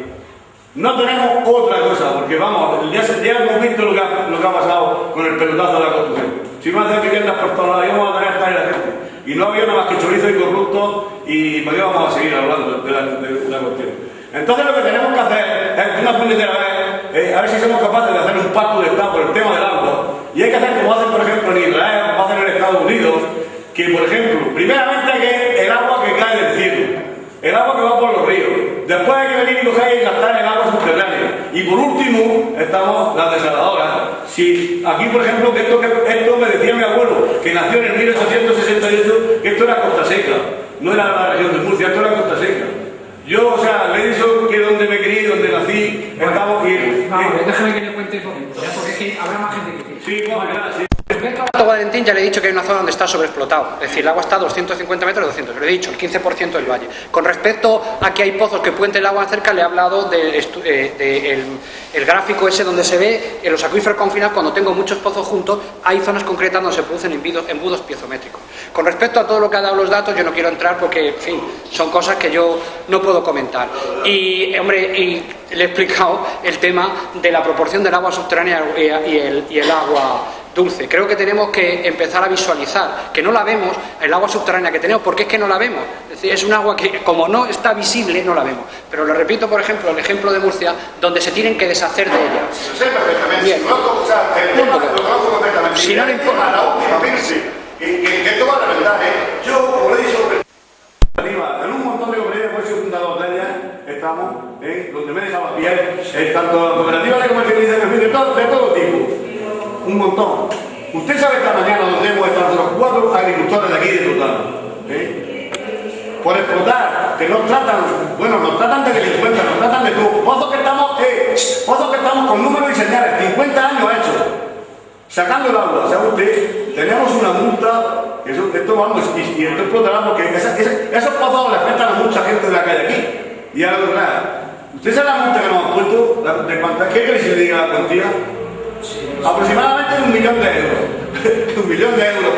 No tenemos otra cosa, porque vamos, ya hemos visto lo que ha pasado con el pelotazo de la construcción. Si no hacen viviendas por todos lados, vamos a tener esta y la gente. Y no había nada más que chorizo y corruptos, y por qué vamos a seguir hablando de la cuestión. Entonces lo que tenemos que hacer es, una puñetera vez, a ver si somos capaces de hacer un pacto de Estado por el tema del agua. Y hay que hacer como hacen, por ejemplo, en Israel, como hacen en Estados Unidos, que, por ejemplo, primeramente hay que el agua que cae del cielo, el agua que va por los ríos. Después hay que venir y peligro que hay en gastar en agua subterránea. Y por último, estamos las desaladoras. Si aquí, por ejemplo, esto me decía mi abuelo, que nació en el 1868, que esto era Costa Seca, no era la región de Murcia, esto era Costa Seca. Yo, o sea, le he dicho que donde me crié, donde nací, estamos aquí. Déjame que le cuente un poquito, ¿ya? Porque es que habrá más gente que quiere. Sí, bueno, sí. Respecto al Alto Valentín, ya le he dicho que hay una zona donde está sobreexplotado, es decir, el agua está a 250 metros de 200, le he dicho, el 15% del valle. Con respecto a que hay pozos que puenten el agua cerca, le he hablado del gráfico ese donde se ve en los acuíferos confinados, cuando tengo muchos pozos juntos, hay zonas concretas donde se producen embudos piezométricos. Con respecto a todo lo que ha dado los datos, yo no quiero entrar porque, en fin, son cosas que yo no puedo comentar. Y, hombre, le he explicado el tema de la proporción del agua subterránea y el agua dulce. Creo que tenemos que empezar a visualizar, que no la vemos, el agua subterránea que tenemos, porque es que no la vemos. Es decir, es un agua que, como no está visible, no la vemos. Pero lo repito, por ejemplo, el ejemplo de Murcia, donde se tienen que deshacer de ella. Sé perfectamente. Bien. O sea, el tema lo conozco perfectamente. Si no le importa. La última Pirsi, que esto va a reventar, ¿eh? Yo, como le he dicho, Arriba, en un montón de comunidades, por ser fundador de ellas, estamos donde me he dejado la piel, tanto cooperativas de comercialización de todo tipo. Un montón. Usted sabe esta mañana donde hemos estado los 4 agricultores de aquí de Totana. Por explotar, que nos tratan, bueno, nos tratan de delincuentes, nos tratan de todo. Pozos que estamos con números y señales, 50 años hechos. Sacando el agua, ¿sabe usted? Tenemos una multa, esto vamos, y esto explotará porque esos pozos le afectan a mucha gente de la calle aquí. Y ahora de verdad, ¿usted sabe la multa que nos han puesto? ¿De cuántas? ¿Qué quiere que le diga la cuantía? Aproximadamente de 1 millón de euros. 1 millón de euros.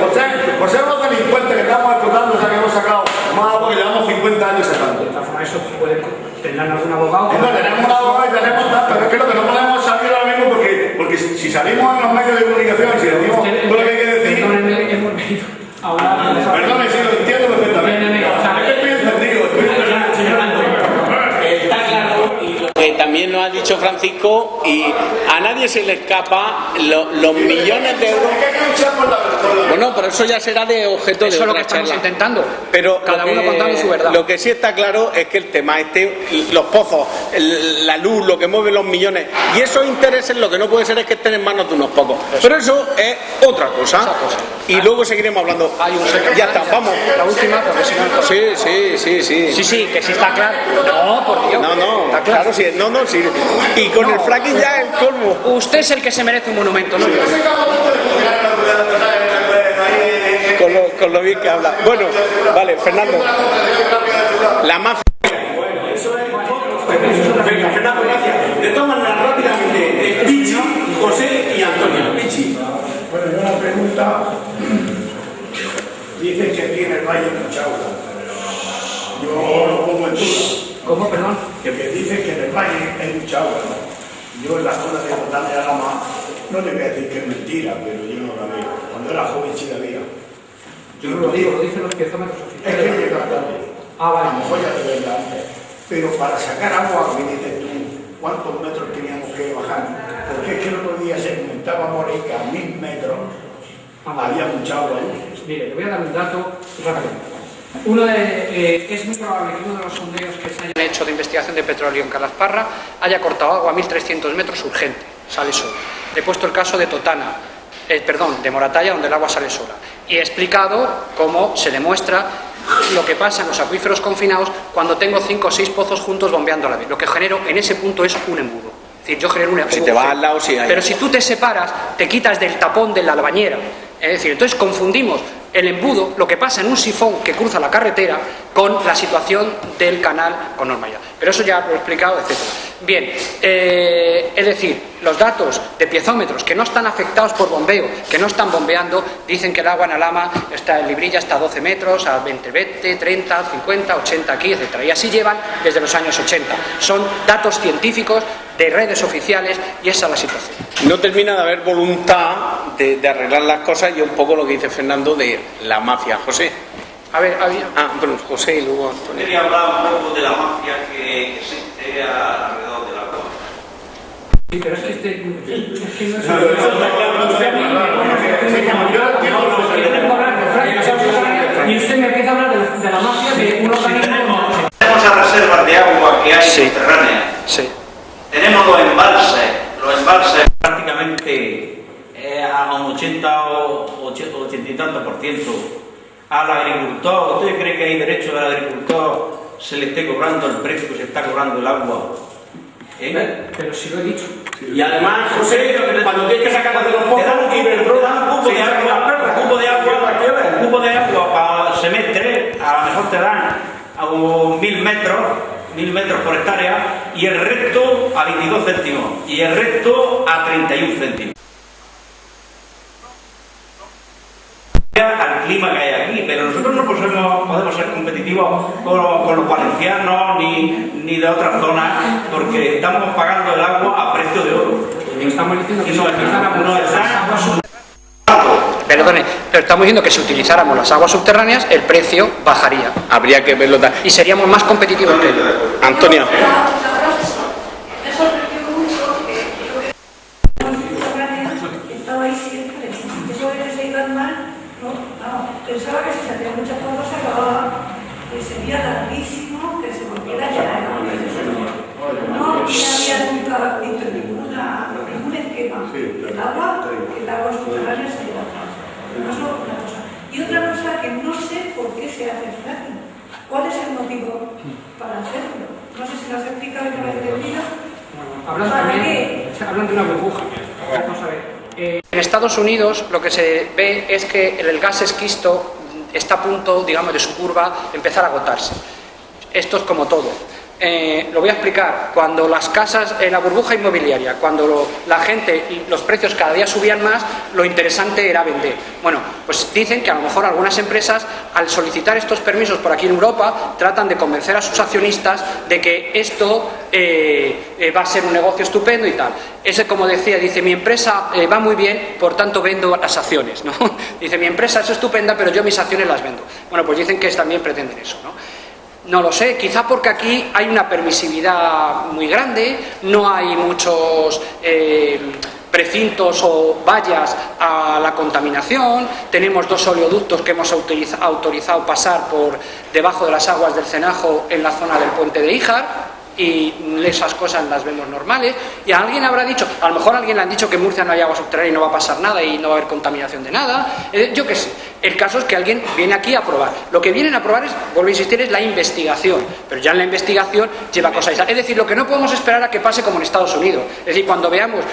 Por ser unos delincuentes que estamos explotando, o sea que hemos sacado más agua que llevamos 50 años sacando. De todas formas, eso puede tener algún abogado. No, tenemos un abogado y tenemos tal, pero es que lo que no podemos salir ahora mismo porque si salimos en los medios de comunicación y si decimos todo lo que hay que decir. Hemos venido a hablar. Perdone, sí, lo entiendo perfectamente. Es que estoy encendido. Está claro, y lo que también nos ha dicho Francisco, y a nadie se le escapa los millones de euros. Bueno, pero eso ya será de objeto de eso es lo que otra estamos charla. intentando, Pero cada uno contando su verdad. Lo que sí está claro es que el tema los pozos, la luz, lo que mueve los millones, y esos intereses, lo que no puede ser es que estén en manos de unos pocos. Pero eso es otra cosa. Y luego seguiremos hablando. Ya está, vamos. La última, porque si no... Sí, que sí está claro. No, por Dios. No, está claro, sí, sí. Y con el fracking ya el colmo. Usted es el que se merece un monumento, no yo. Con lo bien que habla. Bueno, vale, Fernando. La mafia. Venga, Fernando, gracias. De todas maneras, rápidamente, Pichi, José y Antonio. Pichi. Bueno, yo una pregunta. Dicen que aquí en el valle hay mucha agua. Yo lo pongo en duda. ¿Cómo, perdón? Que dicen que en el valle hay mucha agua, ¿no? Yo en la zona de Totana de Alama, no le voy a decir que es mentira, pero yo no la veo. Cuando era joven sí la veía. Yo no lo digo, lo dicen los piezómetros Es oficiales. que llega tarde. Vale. A lo mejor ya te vendrá antes. Pero para sacar agua, me dices tú, ¿cuántos metros teníamos que bajar? Porque es que el otro día se comentaba por ahí que a 1000 metros había mucha agua ahí. Mire, le voy a dar un dato rápido. Es muy probable que uno de los sondeos que se hayan hecho de investigación de petróleo en Calasparra haya cortado agua a 1300 metros urgente, sale sola. Le he puesto el caso de Totana, de Moratalla, donde el agua sale sola. Y he explicado cómo se demuestra lo que pasa en los acuíferos confinados cuando tengo 5 o 6 pozos juntos bombeando a la vez. Lo que genero en ese punto es un embudo. Es decir, yo genero un embudo. Si te vas al lado, sí hay. Pero si tú te separas, te quitas del tapón de la bañera. Es decir, entonces confundimos el embudo, lo que pasa en un sifón que cruza la carretera, con la situación del canal con normalidad. Pero eso ya lo he explicado, etc. Bien, es decir, los datos de piezómetros que no están afectados por bombeo, que no están bombeando, dicen que el agua en Alama está en Librilla hasta 12 metros, a 20, 30, 50, 80 aquí, etc. Y así llevan desde los años 80. Son datos científicos de redes oficiales y esa es la situación. No termina de haber voluntad de arreglar las cosas y un poco lo que dice Fernando de la mafia. José. A ver, había... Bueno, José y luego Antonio. Quería hablar un poco de la mafia que existe alrededor del agua. Sí, pero es que y usted me empieza a hablar de la mafia de un organismo. muchas reservas de agua que hay subterráneas. Sí. Tenemos los embalses prácticamente a un 80 o 80 y tanto por ciento. Al agricultor, ¿usted cree que hay derecho al agricultor se le esté cobrando el precio que se está cobrando el agua? Pero sí lo he dicho. Y además, José, cuando tienes que sacar de los pozos, un cubo de agua para semestre, a lo mejor te dan a unos 1000 metros por hectárea, y el resto a 22 céntimos, y el resto a 31 céntimos. Al clima que hay aquí, pero nosotros no podemos ser competitivos con los valencianos ni de otras zonas, porque estamos pagando el agua a precio de oro. Estamos diciendo que Perdone, pero estamos diciendo que si utilizáramos las aguas subterráneas, el precio bajaría. Habría que verlo también. Y seríamos más competitivos que ellos. Antonio. Me sorprendió mucho que estaba ahí siempre. Eso de que se iban mal, no, pensaba que si se hacían muchas cosas se acababa, que sería larguísimo, que se volviera ya. No había nunca visto ningún esquema. El agua subterránea se lleva. Eso una cosa. Y otra cosa que no sé por qué se hace el fracking. ¿Cuál es el motivo para hacerlo? No sé si lo has explicado y no lo he entendido. Hablan de una burbuja. Vamos a ver. En Estados Unidos lo que se ve es que el gas esquisto está a punto, digamos, de su curva empezar a agotarse. Esto es como todo. Lo voy a explicar. Cuando las casas, la burbuja inmobiliaria, cuando la gente y los precios cada día subían más, lo interesante era vender. Bueno, pues dicen que a lo mejor algunas empresas, al solicitar estos permisos por aquí en Europa, tratan de convencer a sus accionistas de que esto va a ser un negocio estupendo y tal. Ese, como decía, dice, mi empresa va muy bien, por tanto vendo las acciones, ¿no? Dice, mi empresa es estupenda, pero yo mis acciones las vendo. Bueno, pues dicen que también pretenden eso, ¿no? No lo sé, quizá porque aquí hay una permisividad muy grande, no hay muchos precintos o vallas a la contaminación, tenemos 2 oleoductos que hemos autorizado pasar por debajo de las aguas del Cenajo en la zona del puente de Híjar, y esas cosas las vemos normales. Y a alguien habrá dicho, a lo mejor a alguien le han dicho que en Murcia no hay agua subterránea y no va a pasar nada y no va a haber contaminación de nada, yo qué sé. El caso es que alguien viene aquí a probar. Lo que vienen a probar es, vuelvo a insistir, es la investigación, pero ya en la investigación lleva cosas. Es decir, lo que no podemos esperar a que pase como en Estados Unidos. Es decir, cuando veamos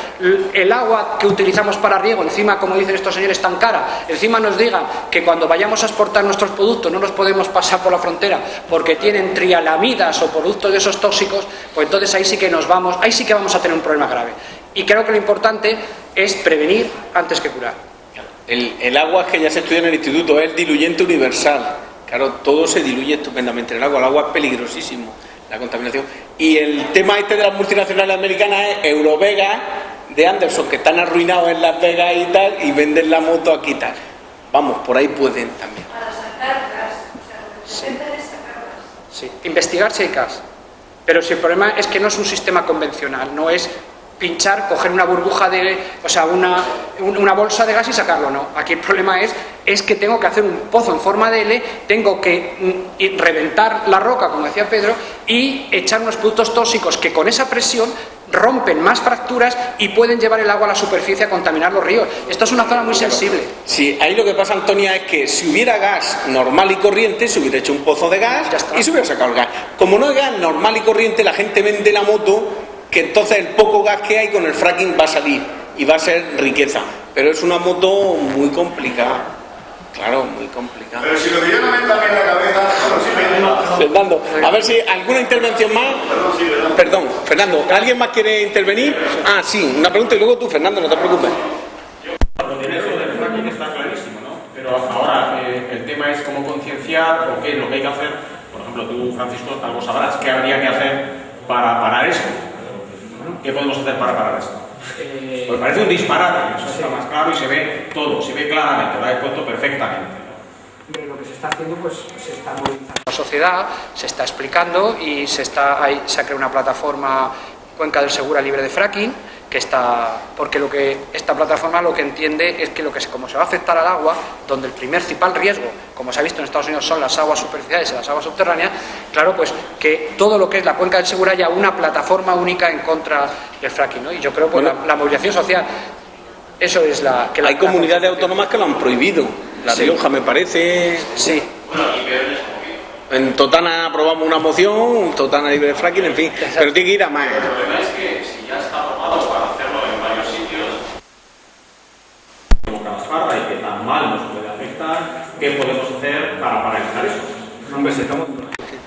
el agua que utilizamos para riego, encima, como dicen estos señores, tan cara, encima nos digan que cuando vayamos a exportar nuestros productos no nos podemos pasar por la frontera porque tienen trialamidas o productos de esos tóxicos, pues entonces ahí sí que vamos a tener un problema grave. Y creo que lo importante es prevenir antes que curar. El agua, que ya se estudia en el instituto, es el diluyente universal. Claro, todo se diluye estupendamente en el agua. El agua es peligrosísimo, la contaminación. Y el tema este de las multinacionales americanas es Eurovega de Anderson, que están arruinados en Las Vegas y tal, y venden la moto aquí y tal. Vamos, por ahí pueden también. Para sacar gas, o sea, lo que se intenta es sacar gas. Sí, investigar si hay gas. Pero si el problema es que no es un sistema convencional, no es pinchar, coger una burbuja una bolsa de gas y sacarlo, no. Aquí el problema es que tengo que hacer un pozo en forma de L, tengo que reventar la roca, como decía Pedro, y echar unos productos tóxicos que con esa presión rompen más fracturas y pueden llevar el agua a la superficie a contaminar los ríos. Esto es una zona muy sensible. Sí, ahí lo que pasa, Antonia, es que si hubiera gas normal y corriente, se hubiera hecho un pozo de gas y se hubiera sacado el gas. Como no hay gas normal y corriente, la gente vende la moto, que entonces el poco gas que hay con el fracking va a salir y va a ser riqueza. Pero es una moto muy complicada. Claro, muy complicada. Pero si lo que yo no me entra en la cabeza, bueno, sí, Fernando, a ver si alguna intervención más. Perdón, Fernando, ¿alguien más quiere intervenir? Ah, sí, una pregunta y luego tú, Fernando, no te preocupes. Lo del fracking está clarísimo, ¿no? Pero ahora el tema es cómo concienciar o qué es lo que hay que hacer. Por ejemplo, tú, Francisco, algo sabrás qué habría que hacer para parar esto. ¿Qué podemos hacer para parar esto? Pues parece un disparate, eso está más claro y se ve todo, se ve claramente, lo he puesto perfectamente. Lo que se está haciendo, pues se está movilizando. La sociedad se está explicando y se ha creado una plataforma Cuenca del Segura libre de fracking, porque esta plataforma lo que entiende es que como se va a afectar al agua, donde el principal riesgo, como se ha visto en Estados Unidos, son las aguas superficiales y las aguas subterráneas, claro, pues que todo lo que es la cuenca del Segura haya una plataforma única en contra del fracking, ¿no? Y yo creo que la movilización social, eso es hay comunidades autónomas que lo han prohibido. La Rioja, me parece. Sí. En Totana aprobamos una moción, Totana libre de fracking, en fin, pero tiene que ir a más. El problema es que si ya está aprobado para hacerlo en varios sitios, como Calasparra y que tan mal nos puede afectar, ¿qué podemos hacer para paralizar eso?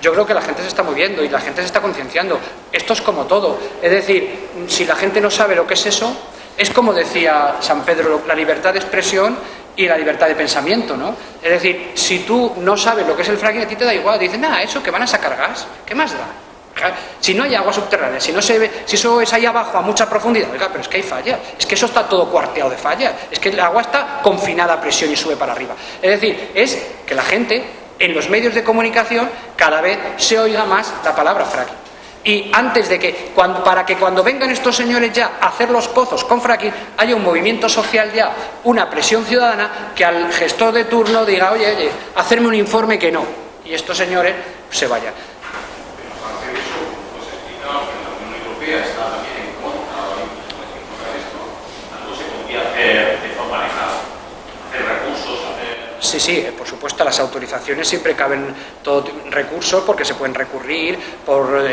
Yo creo que la gente se está moviendo y la gente se está concienciando. Esto es como todo. Es decir, si la gente no sabe lo que es eso, es como decía San Pedro, la libertad de expresión y la libertad de pensamiento, ¿no? Es decir, si tú no sabes lo que es el fracking, a ti te da igual. Dices, nada, eso que van a sacar gas, ¿qué más da? Si no hay agua subterránea, si eso es ahí abajo a mucha profundidad, oiga, pero es que hay fallas, es que eso está todo cuarteado de fallas, es que el agua está confinada a presión y sube para arriba. Es decir, es que la gente en los medios de comunicación cada vez se oiga más la palabra fracking. Y antes de para que cuando vengan estos señores ya a hacer los pozos con fracking, haya un movimiento social ya, una presión ciudadana, que al gestor de turno diga, oye, hacerme un informe que no. Y estos señores se vayan. Pero aparte de eso, pues explica que la Unión Europea está también en contra de esto. Algo se podría hacer de forma legal, hacer recursos, Sí, por supuesto, las autorizaciones siempre caben todo recursos porque se pueden recurrir por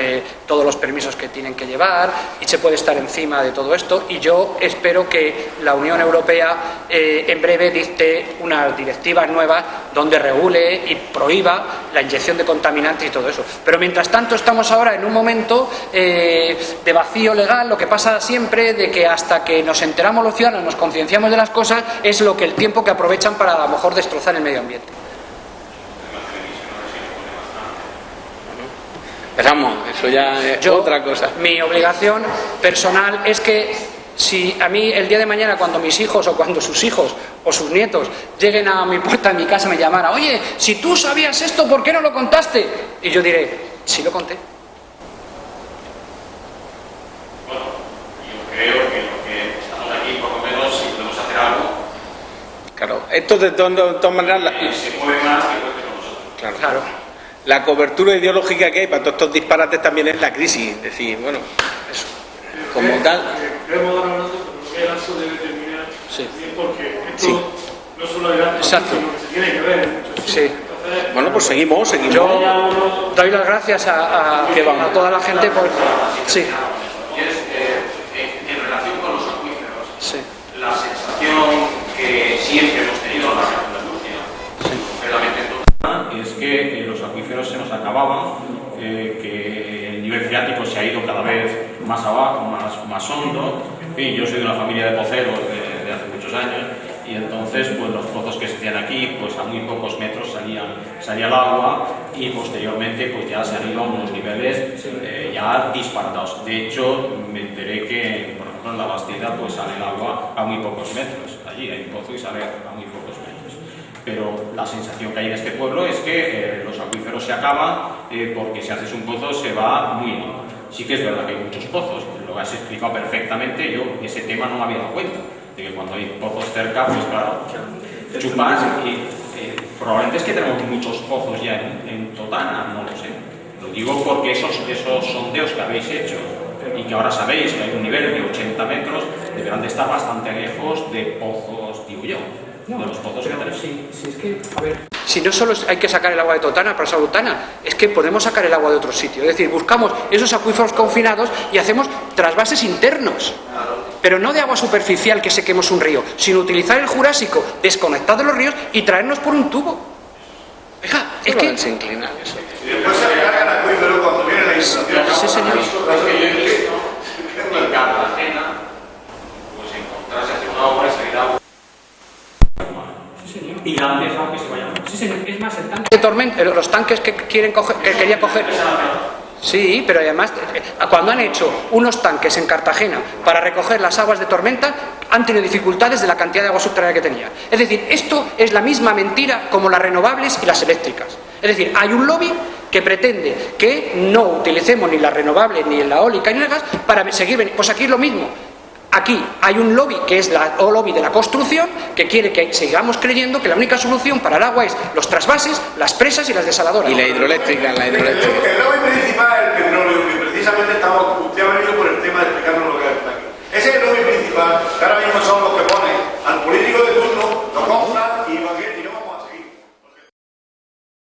todos los permisos que tienen que llevar y se puede estar encima de todo esto, y yo espero que la Unión Europea en breve dicte unas directivas nuevas donde regule y prohíba la inyección de contaminantes y todo eso. Pero mientras tanto estamos ahora en un momento de vacío legal, lo que pasa siempre de que hasta que nos enteramos los ciudadanos, nos concienciamos de las cosas, es el tiempo que aprovechan para a lo mejor destrozar el medio ambiente. Vamos, eso ya es otra cosa. Mi obligación personal es que si a mí el día de mañana, cuando mis hijos o cuando sus hijos o sus nietos lleguen a mi puerta de mi casa, me llamaran, oye, si tú sabías esto, ¿por qué no lo contaste? Y yo diré, sí lo conté. Bueno, yo creo que lo que estamos aquí, por lo menos, si podemos hacer algo. Claro, esto de todas maneras... se mueve más que nosotros. Claro. La cobertura ideológica que hay para todos estos disparates también es la crisis. Es decir, bueno, eso. Como tal... Queremos dar hablando, pero no eso debe terminar. Sí. Porque esto no solo es gasto, sino que se tiene que ver en muchos sitios. Sí. Entonces, Bueno, pues seguimos. Yo doy las gracias a toda la gente por... Sí. En relación con los acuíferos, sí. La sensación que siempre hemos tenido en la región de Murcia, concretamente en Totana, es que los acuíferos se nos acababan, que el nivel freático se ha ido cada vez más abajo, más hondo. En fin, yo soy de una familia de poceros de hace muchos años, y entonces pues los pozos que se hacían aquí, pues a muy pocos metros salía el agua, y posteriormente pues ya se han ido a unos niveles ya disparatados. De hecho, me enteré que, por ejemplo, en la Bastida pues sale el agua a muy pocos metros. Allí hay un pozo y sale a muy pocos metros. Pero la sensación que hay en este pueblo es que los acuíferos se acaban porque si haces un pozo se va muy hondo. Sí que es verdad que hay muchos pozos, lo has explicado perfectamente, yo ese tema no me había dado cuenta, de que cuando hay pozos cerca, pues claro, chupas y probablemente es que tenemos muchos pozos ya en Totana, no lo sé. Lo digo porque esos sondeos que habéis hecho y que ahora sabéis que hay un nivel de 80 metros, deberán de estar bastante lejos de pozos, digo yo, de los pozos que tenemos. Sí, es que, a ver, si no solo hay que sacar el agua de Totana para Salutana, es que podemos sacar el agua de otro sitio. Es decir, buscamos esos acuíferos confinados y hacemos trasvases internos. Pero no de agua superficial que sequemos un río, sino utilizar el Jurásico desconectado de los ríos y traernos por un tubo. Fija, es que se inclina eso. Y después se carga el acuífero cuando viene la inundación. Sí, señor. En Cartagena, pues encontrarse hacer una obra y salir agua. Y la han dejado que se vaya. Sí, señor. Es más, el tanque de tormenta, los tanques que quería coger. Sí, pero además, cuando han hecho unos tanques en Cartagena para recoger las aguas de tormenta, han tenido dificultades de la cantidad de agua subterránea que tenía. Es decir, esto es la misma mentira como las renovables y las eléctricas. Es decir, hay un lobby que pretende que no utilicemos ni las renovables, ni la eólica, ni el gas para seguir... Pues aquí es lo mismo. aquí hay un lobby que es el lobby de la construcción, que quiere que sigamos creyendo que la única solución para el agua es los trasvases, las presas y las desaladoras. Y la hidroeléctrica,